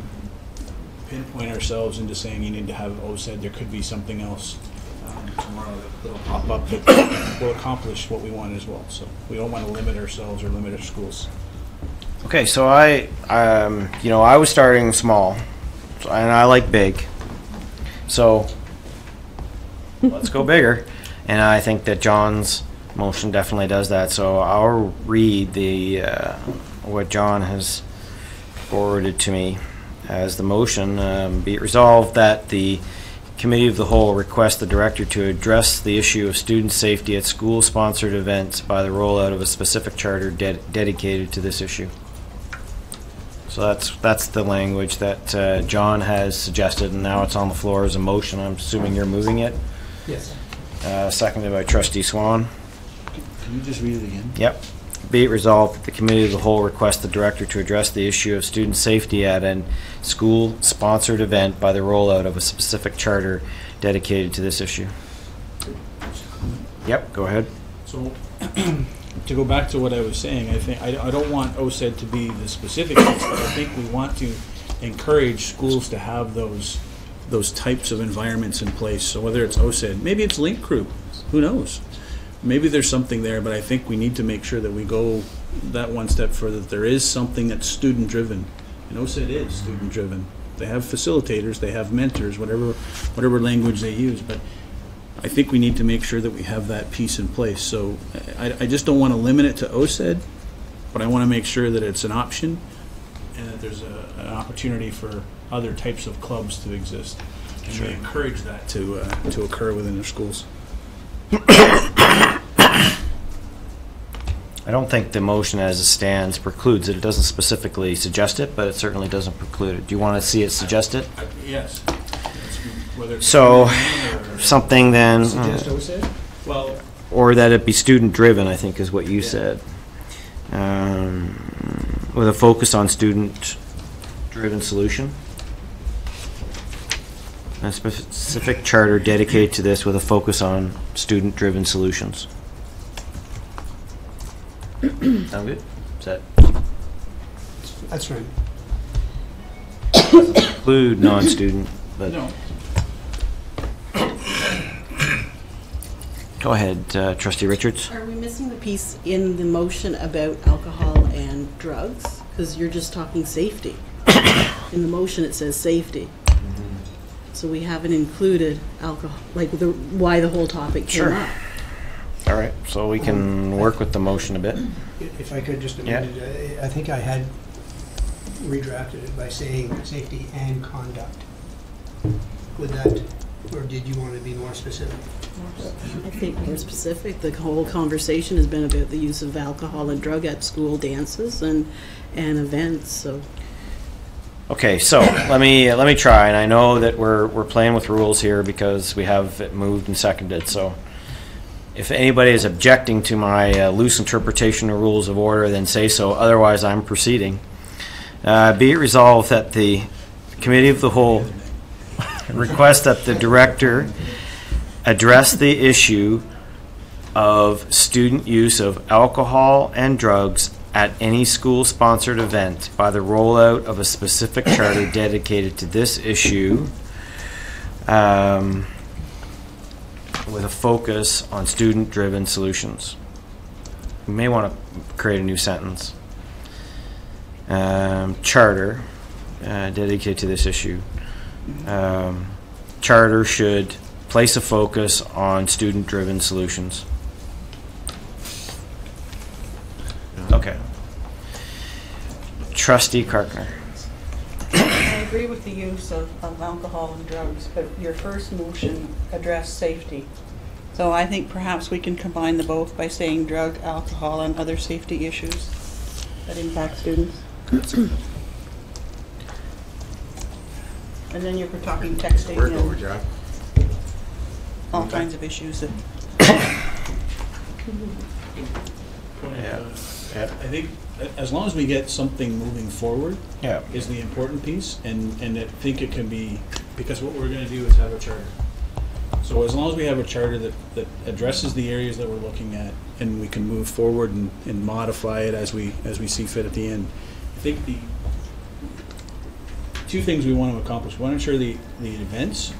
pinpoint ourselves into saying you need to have OSED, there could be something else tomorrow that'll pop up that will accomplish what we want as well. So we don't want to limit ourselves or limit our schools. Okay, so I was starting small, and I like big. So let's go bigger. And I think that John's motion definitely does that. So I'll read what John has forwarded to me as the motion. Be it resolved that the Committee of the Whole request the Director to address the issue of student safety at school-sponsored events by the rollout of a specific charter dedicated to this issue. So that's the language that John has suggested, and now it's on the floor as a motion. I'm assuming you're moving it? Yes. Seconded by Trustee Swan. Can you just read it again? Yep. Be it resolved that the Committee of the Whole request the Director to address the issue of student safety at a school-sponsored event by the rollout of a specific charter dedicated to this issue. Yep, go ahead. So, to go back to what I was saying, I think I don't want OSED to be the specific case, but I think we want to encourage schools to have those types of environments in place. So whether it's OSED, maybe it's Link Group, who knows? Maybe there's something there, but I think we need to make sure that we go that one step further, that there is something that's student-driven. And OSED is student-driven. They have facilitators, they have mentors, whatever language they use, but I think we need to make sure that we have that piece in place. So I just don't want to limit it to OSED, but I want to make sure that it's an option and that there's an opportunity for other types of clubs to exist. And we encourage that to occur within our schools. I don't think the motion as it stands precludes it. It doesn't specifically suggest it, but it certainly doesn't preclude it. Do you want to see it suggested? Yes. So, something then, Suggest OSED? Well, or that it be student-driven, I think is what you said. With a focus on student-driven solution. A specific charter dedicated to this with a focus on student-driven solutions. Sound good? Is that? That's right. include non-student, but. No. Go ahead, Trustee Richards. Are we missing the piece in the motion about alcohol and drugs? Because you're just talking safety. In the motion, it says safety. So we haven't included alcohol, like why the whole topic came Sure. up. All right, so we can work with the motion a bit. If I could just amend it, I think I had redrafted it by saying safety and conduct. Would that, or did you want to be more specific? I think more specific. The whole conversation has been about the use of alcohol and drug at school dances and events. So. Okay, so let me try, and I know that we're playing with rules here because we have it moved and seconded. So, if anybody is objecting to my loose interpretation of rules of order, then say so. Otherwise, I'm proceeding. Be it resolved that the Committee of the Whole request that the director address the issue of student use of alcohol and drugs at any school-sponsored event by the rollout of a specific charter dedicated to this issue, with a focus on student-driven solutions. You may want to create a new sentence. Charter dedicated to this issue. Charter should place a focus on student-driven solutions. Okay. Trustee Karkner. I agree with the use of alcohol and drugs, but your first motion addressed safety. So I think perhaps we can combine the both by saying drug, alcohol, and other safety issues that impact students. And then you're talking texting and all kinds of issues that. I think as long as we get something moving forward is the important piece, and I think it can be, because what we're going to do is have a charter. So as long as we have a charter that addresses the areas that we're looking at, and we can move forward and modify it as we see fit at the end. I think the two things we want to accomplish: we want to ensure the events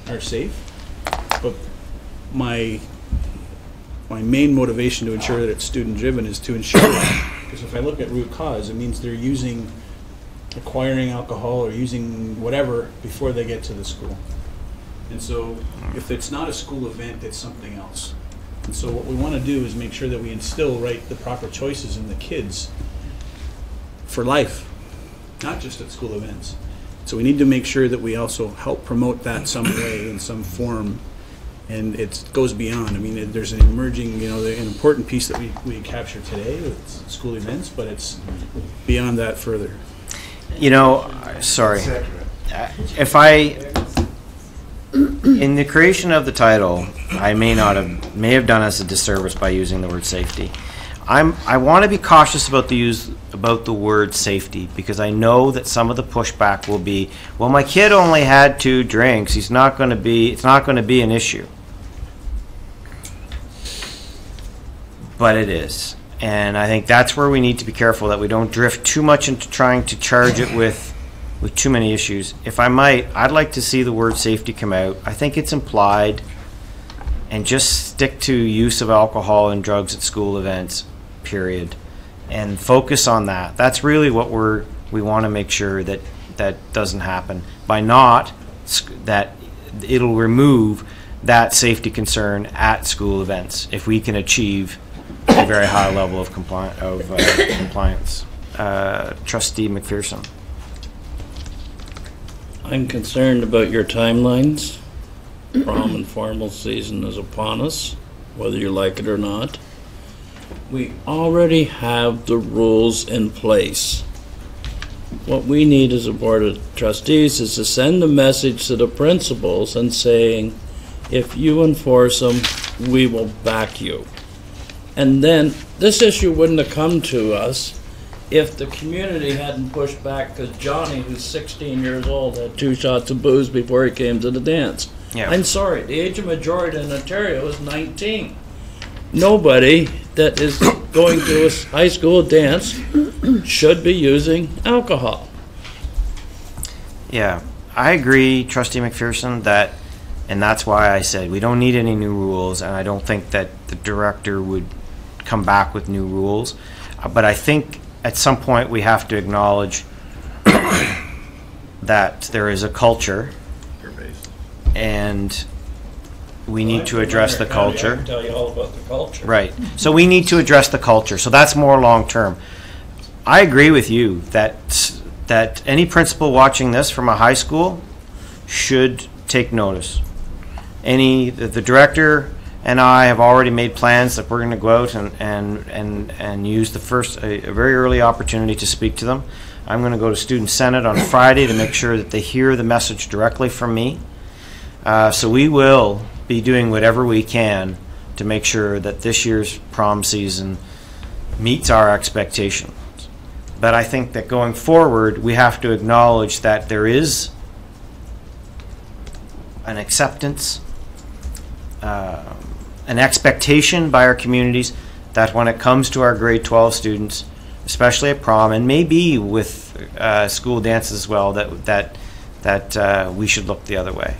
are safe, but my main motivation to ensure that it's student-driven is to ensure that, because if I look at root cause, it means they're acquiring alcohol or using whatever before they get to the school. And so if it's not a school event, it's something else. And so what we want to do is make sure that we instill the proper choices in the kids for life, not just at school events. So we need to make sure that we also help promote that some way, in some form. And it goes beyond. I mean, there's an emerging, an important piece that we capture today with school events, but it's beyond that further. Sorry. If in the creation of the title, I may have done us a disservice by using the word safety. I want to be cautious about the word safety, because I know that some of the pushback will be, well, my kid only had 2 drinks. It's not going to be an issue. But it is. And I think that's where we need to be careful that we don't drift too much into trying to charge it with too many issues. If I might, I'd like to see the word safety come out. I think it's implied, and just stick to use of alcohol and drugs at school events, period, and focus on that. That's really what we want to make sure that doesn't happen. By not, that it'll remove that safety concern at school events if we can achieve a very high level of compliance. Trustee McPherson. I'm concerned about your timelines. Prom and formal season is upon us, whether you like it or not. We already have the rules in place. What we need as a board of trustees is to send a message to the principals and saying, if you enforce them, we will back you. And then this issue wouldn't have come to us if the community hadn't pushed back, because Johnny, who's 16 years old, had 2 shots of booze before he came to the dance. Yeah. I'm sorry, the age of majority in Ontario is 19. Nobody that is going to a high school dance should be using alcohol. Yeah, I agree, Trustee McPherson, that, and that's why I said we don't need any new rules, and I don't think that the director would come back with new rules. But I think at some point we have to acknowledge that there is a culture, and we need to address the culture. I can tell you all about the culture. Right. So we need to address the culture. So that's more long term. I agree with you that any principal watching this from a high school should take notice. The director and I have already made plans that we're going to go out and use a very early opportunity to speak to them. I'm going to go to Student Senate on Friday to make sure that they hear the message directly from me. So we will be doing whatever we can to make sure that this year's prom season meets our expectations. But I think that going forward, we have to acknowledge that there is an acceptance, an expectation by our communities that when it comes to our grade 12 students, especially at prom, and maybe with school dances as well, that we should look the other way.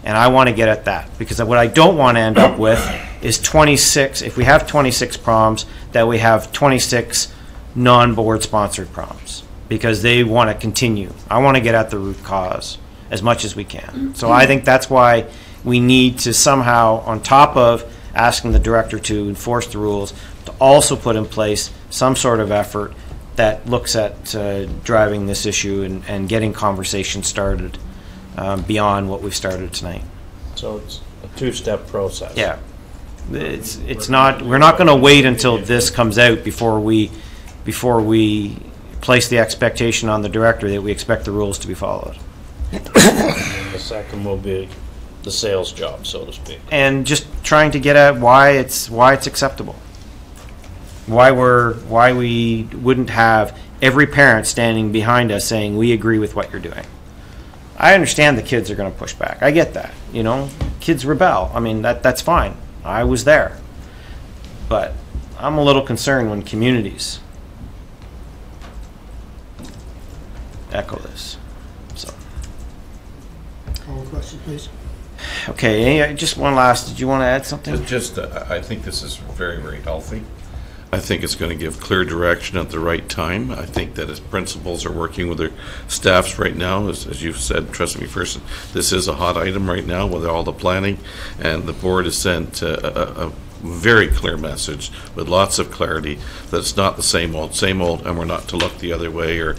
And I want to get at that, because what I don't want to end up with is 26, if we have 26 proms, that we have 26 non-board sponsored proms, because they want to continue. I want to get at the root cause as much as we can. So I think that's why we need to somehow, on top of asking the director to enforce the rules, to also put in place some sort of effort that looks at driving this issue and getting conversations started beyond what we've started tonight. So it's a two-step process. Yeah. It's not, we're not going to wait until this comes out before we place the expectation on the director that we expect the rules to be followed. The second will be the sales job, so to speak. And just trying to get at why it's acceptable. Why we wouldn't have every parent standing behind us saying we agree with what you're doing. I understand the kids are going to push back. I get that. You know, kids rebel. I mean, that's fine. I was there. But I'm a little concerned when communities echo this. So. Call the question, please. Okay, just one last, did you want to add something? I think this is very, very healthy. I think it's going to give clear direction at the right time. I think that as principals are working with their staffs right now, as you've said, trust me, first, this is a hot item right now with all the planning, and the board has sent a very clear message with lots of clarity that it's not the same old, and we're not to look the other way or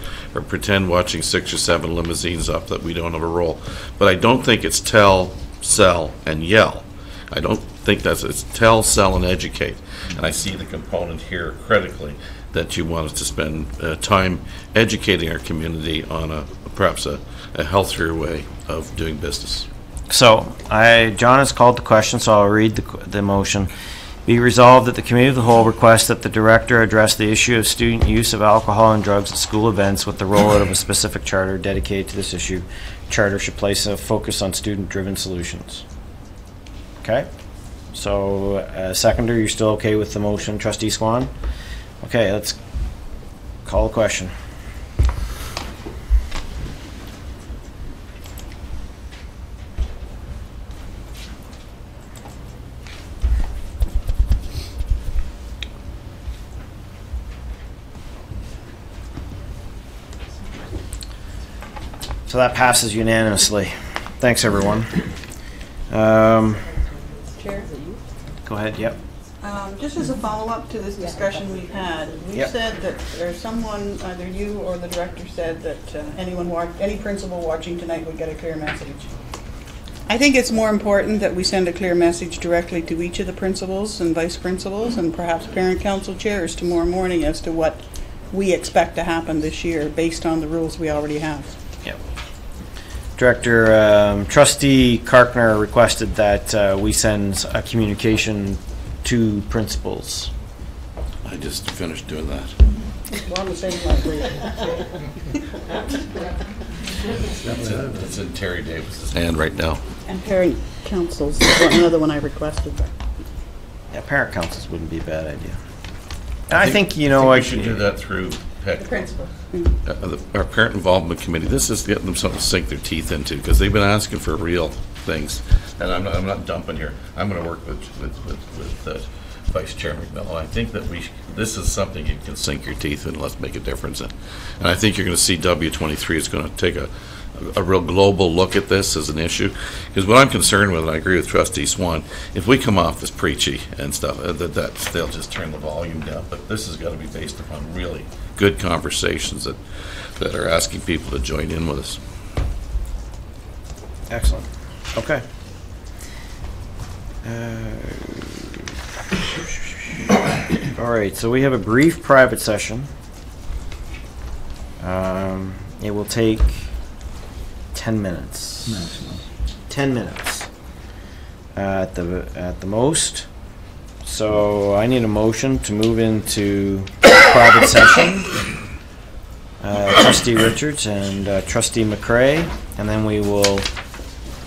pretend watching 6 or 7 limousines up that we don't have a role. But I don't think it's tell, sell, and yell. I don't think it's tell, sell, and educate. And I see the component here critically that you want us to spend time educating our community on perhaps a healthier way of doing business. So, John has called the question, so I'll read the motion. Be resolved that the Committee of the Whole requests that the Director address the issue of student use of alcohol and drugs at school events with the rollout of a specific charter dedicated to this issue. Charter should place a focus on student-driven solutions. Okay? So, seconder, you're still okay with the motion, Trustee Swan? Okay, let's call the question. So that passes unanimously. Thanks, everyone. Chair? Go ahead, yep. Just as a follow-up to this discussion we've had, you said that there's someone, either you or the director said that any principal watching tonight would get a clear message. I think it's more important that we send a clear message directly to each of the principals and vice principals and perhaps parent council chairs tomorrow morning as to what we expect to happen this year based on the rules we already have. Yep. Director, Trustee Karkner requested that we send a communication to principals. I just finished doing that. We're on the same line. It's in Terry Davis's hand right now. And parent councils, another one I requested. Yeah, parent councils wouldn't be a bad idea. I think you know, we should do that through heck, The principal. our parent involvement committee, this is getting them something to sink their teeth into, because they've been asking for real things. And I'm not dumping here. I'm going to work with Vice Chair McMillan. I think that this is something you can sink your teeth in. Let's make a difference in. And I think you're going to see W23 is going to take a real global look at this as an issue. Because what I'm concerned with, and I agree with Trustee Swan, if we come off as preachy and stuff, that they'll just turn the volume down. But this has got to be based upon really good conversations that are asking people to join in with us. Excellent. Okay. All right, so we have a brief private session. It will take 10 minutes. Maximum. 10 minutes at the most. So I need a motion to move into private session. Trustee Richards and Trustee McCrae, and then we will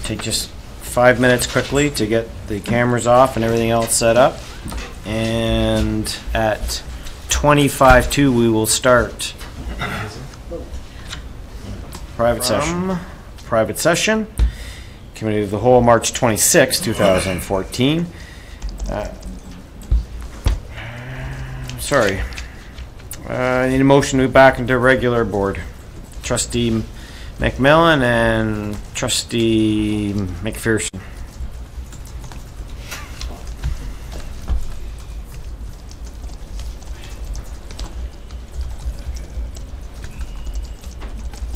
take just 5 minutes quickly to get the cameras off and everything else set up. And at 25:02 we will start private session. Private session. Committee of the Whole, March 26, 2014. Sorry. I need a motion to move back into regular board. Trustee McMillan and Trustee McPherson.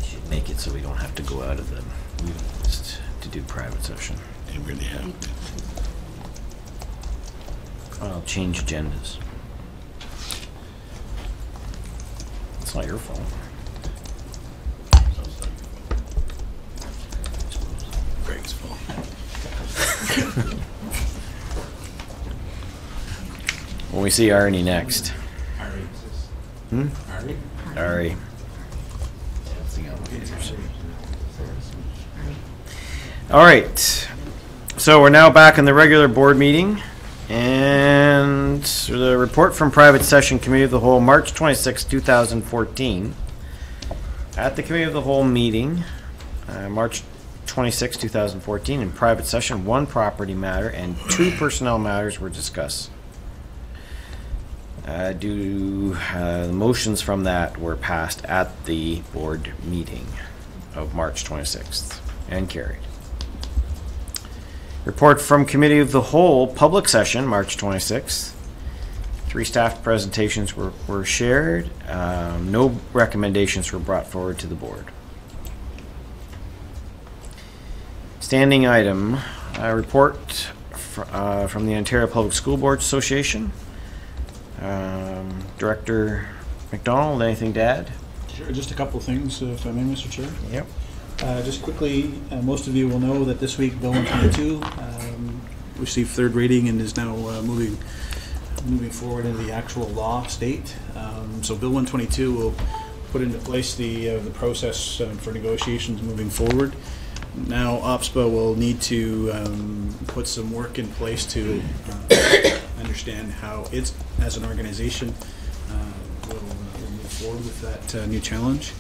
Should make it so we don't have to go out of the meeting list to do private session. They really have. I'll change agendas. It's not your fault. Greg's fault. When we see Arnie next. Hmm? Ari. All right. So we're now back in the regular board meeting. And the report from Private Session Committee of the Whole, March 26, 2014. At the Committee of the Whole meeting, March 26, 2014, in private session, 1 property matter and 2 personnel matters were discussed. The motions from that were passed at the board meeting of March 26th and carried. Report from Committee of the Whole, public session, March 26th. 3 staff presentations were shared. No recommendations were brought forward to the board. Standing item, a report from the Ontario Public School Boards Association. Director McDonald, anything to add? Sure, just a couple of things, if I may, Mr. Chair. Yep. Just quickly, most of you will know that this week Bill 122 received 3rd reading and is now moving forward into the actual law state. So Bill 122 will put into place the process for negotiations moving forward. Now OPSPA will need to put some work in place to understand how it, as an organization, will move forward with that new challenge.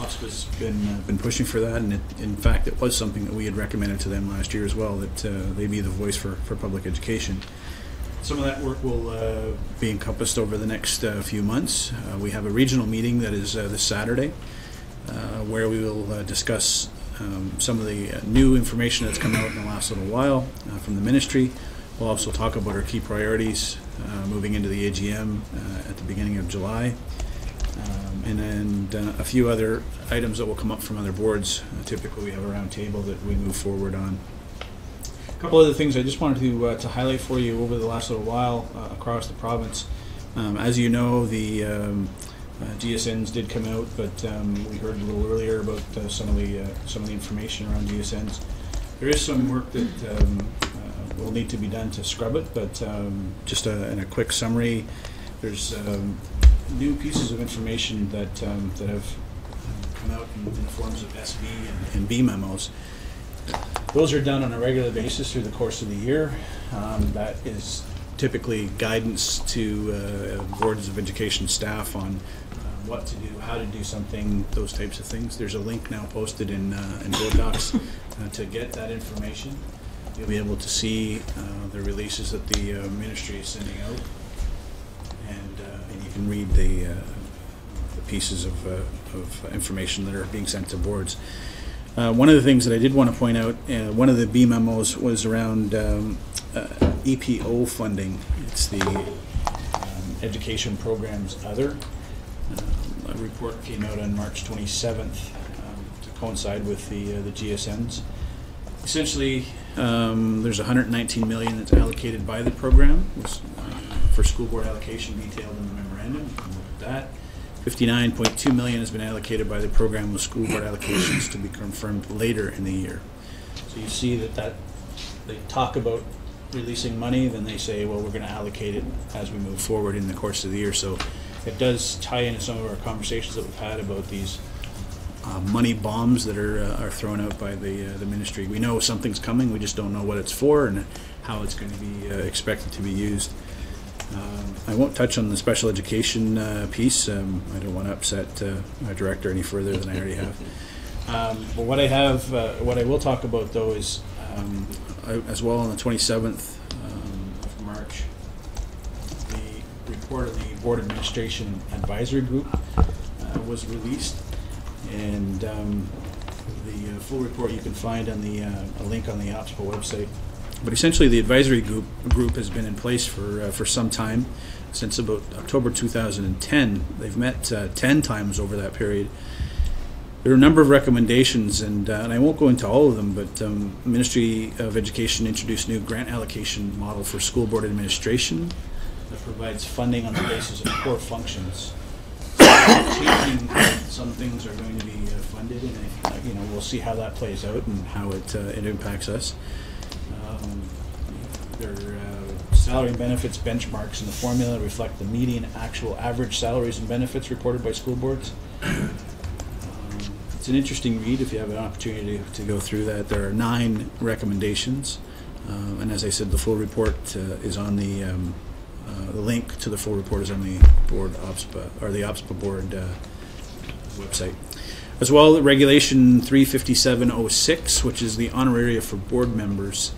OPSPA's been pushing for that, and in fact it was something that we had recommended to them last year as well, that they be the voice for public education. Some of that work will be encompassed over the next few months. We have a regional meeting that is this Saturday, where we will discuss some of the new information that's come out in the last little while from the ministry. We'll also talk about our key priorities moving into the AGM at the beginning of July. And then a few other items that will come up from other boards. Typically we have a round table that we move forward on. A couple other things I just wanted to highlight for you over the last little while across the province. As you know, the GSNs did come out, but we heard a little earlier about some of the information around GSNs. There is some work that will need to be done to scrub it, but just in a quick summary, there's new pieces of information that have come out in the forms of SV and B memos. Those are done on a regular basis through the course of the year. That is typically guidance to boards of education staff on what to do, how to do something, those types of things. There's a link now posted in Board Docs to get that information. You'll be able to see the releases that the ministry is sending out, and you can read the pieces of information that are being sent to boards. One of the things that I did want to point out, one of the B memos was around EPO funding. It's the Education Programs Other. A report came out on March 27th to coincide with the GSNs. Essentially, there's $119 million that's allocated by the program for school board allocation detailed in the memorandum. You can look at that. $59.2 million has been allocated by the program with school board allocations to be confirmed later in the year. So you see that they talk about releasing money, then they say, well, we're going to allocate it as we move forward in the course of the year. So it does tie into some of our conversations that we've had about these money bombs that are thrown out by the ministry. We know something's coming, we just don't know what it's for and how it's going to be expected to be used. I won't touch on the special education piece. I don't want to upset our director any further than I already have. But what I will talk about though is as well on the 27th of March, the report of the Board Administration Advisory Group was released, and the full report you can find on a link on the OPSPO website. But essentially, the advisory group has been in place for some time, since about October 2010. They've met 10 times over that period. There are a number of recommendations, and I won't go into all of them, but Ministry of Education introduced a new grant allocation model for school board administration that provides funding on the basis of core functions. Changing some things are going to be funded, and we'll see how that plays out and how it impacts us. Their salary and benefits benchmarks in the formula reflect the median actual average salaries and benefits reported by school boards. It's an interesting read if you have an opportunity to go through that. There are 9 recommendations, and as I said, the full report is on the link to the full report is on the board OPSPA, or the OPSPA board website. As well, Regulation 35706, which is the honoraria for board members,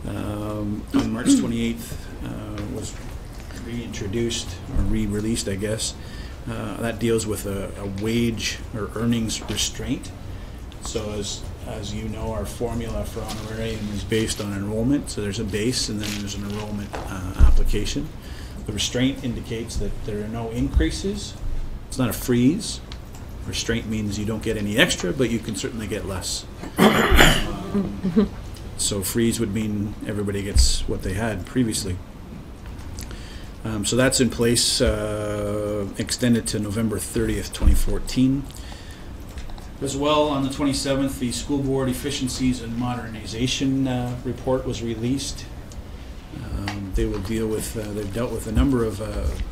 on March 28th was reintroduced, or re-released, I guess. That deals with a wage or earnings restraint. So as you know, our formula for honorarium is based on enrollment. So there's a base and then there's an enrollment application. The restraint indicates that there are no increases. It's not a freeze. Restraint means you don't get any extra, but you can certainly get less. So freeze would mean everybody gets what they had previously. So that's in place, extended to November 30th, 2014. As well, on the 27th, the School Board Efficiencies and Modernization report was released. They will deal with, they've dealt with a number of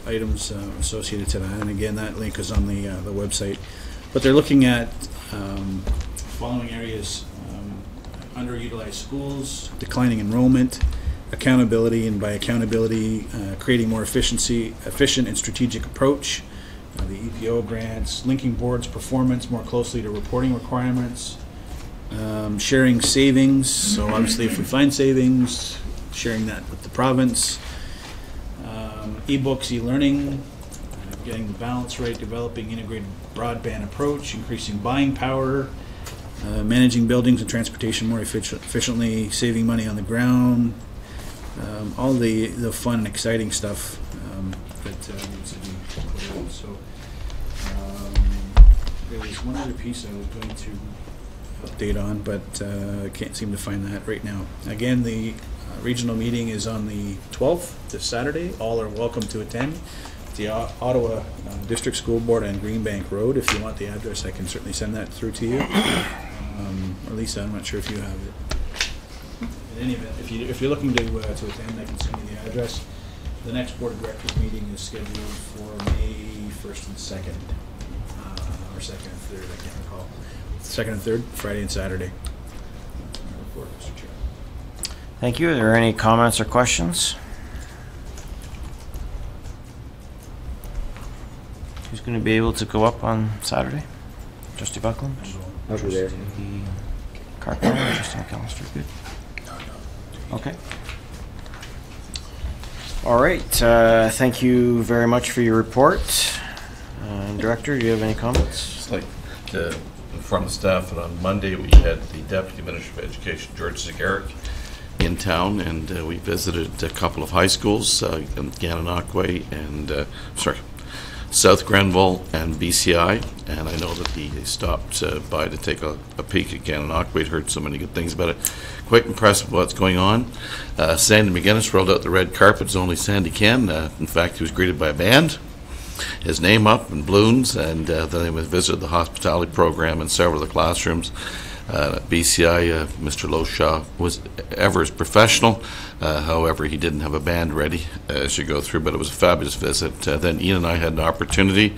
items associated to that, and again, that link is on the website. But they're looking at following areas: underutilized schools, declining enrollment, accountability, and by accountability, creating more efficient and strategic approach, the EPO grants, linking boards' performance more closely to reporting requirements, sharing savings. So obviously, if we find savings, sharing that with the province, e-books, e-learning, getting the balance right, developing integrated broadband approach, increasing buying power, managing buildings and transportation more efficiently, saving money on the ground, all the fun and exciting stuff that needs to be put out. So there was one other piece I was going to update on, but I can't seem to find that right now. Again, the regional meeting is on the 12th, this Saturday. All are welcome to attend. The Ottawa District School Board on Greenbank Road. If you want the address, I can certainly send that through to you. Or Lisa, I'm not sure if you have it. In any event, if you're looking to attend, I can send you the address. The next Board of Directors meeting is scheduled for May 1st and 2nd, or 2nd and 3rd, I can't recall. 2nd and 3rd, Friday and Saturday. That's my report, Mr. Chair. Thank you. Are there any comments or questions? Who's going to be able to go up on Saturday? Trustee Buckland? I'll be there. Carpenter, Trustee McAllister, good. Okay. All right, thank you very much for your report. Director, do you have any comments? Just like to inform the staff that on Monday we had the Deputy Minister of Education, George Zagaric, in town, and we visited a couple of high schools, Gananoque and, South Grenville and BCI, and I know that he stopped by to take a peek at Gananoque. We'd heard so many good things about it. Quite impressed with what's going on. Sandy McGuinness rolled out the red carpet as only Sandy can. In fact, he was greeted by a band, his name up in balloons, and then they visited the hospitality program in several of the classrooms. At BCI, Mr. Loshaw was ever as professional. However, he didn't have a band ready as you go through, but it was a fabulous visit. Then Ian and I had an opportunity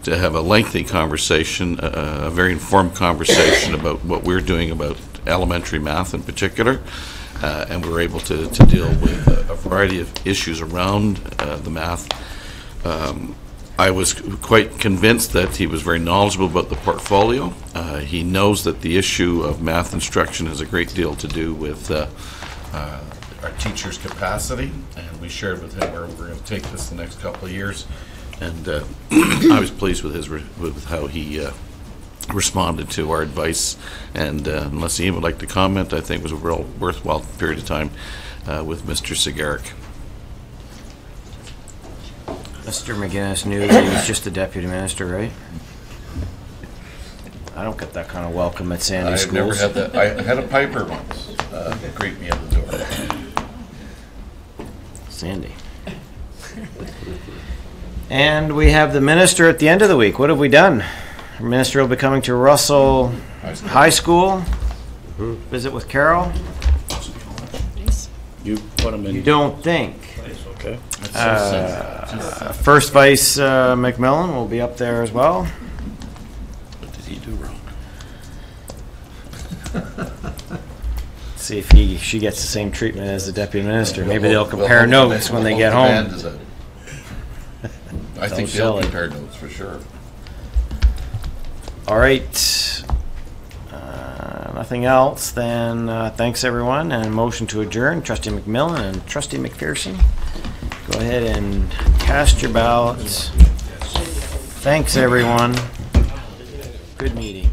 to have a lengthy conversation, a very informed conversation about what we're doing about elementary math in particular, and we were able to deal with a variety of issues around the math. I was quite convinced that he was very knowledgeable about the portfolio. He knows that the issue of math instruction has a great deal to do with our teachers' capacity, and we shared with him where we're going to take this the next couple of years. And I was pleased with with how he responded to our advice. And unless Ian would like to comment, I think it was a real worthwhile period of time with Mr. Zagaric. Mr. McGuinness knew that he was just the deputy minister, right? I don't get that kind of welcome at Sandy schools. I've never had that. I had a piper once greet me at the door. Sandy. And we have the minister at the end of the week. What have we done? Our minister will be coming to Russell High School. Visit with Carol. You put them in. You don't think? Okay. First Vice McMillan will be up there as well. What did he do wrong? See if she gets the same treatment as the deputy minister. Maybe they'll compare notes when they get home. I think they'll compare notes for sure. All right. Nothing else. Then thanks everyone, and motion to adjourn. Trustee McMillan and Trustee McPherson. Go ahead and cast your ballots. Thanks everyone. Good meeting.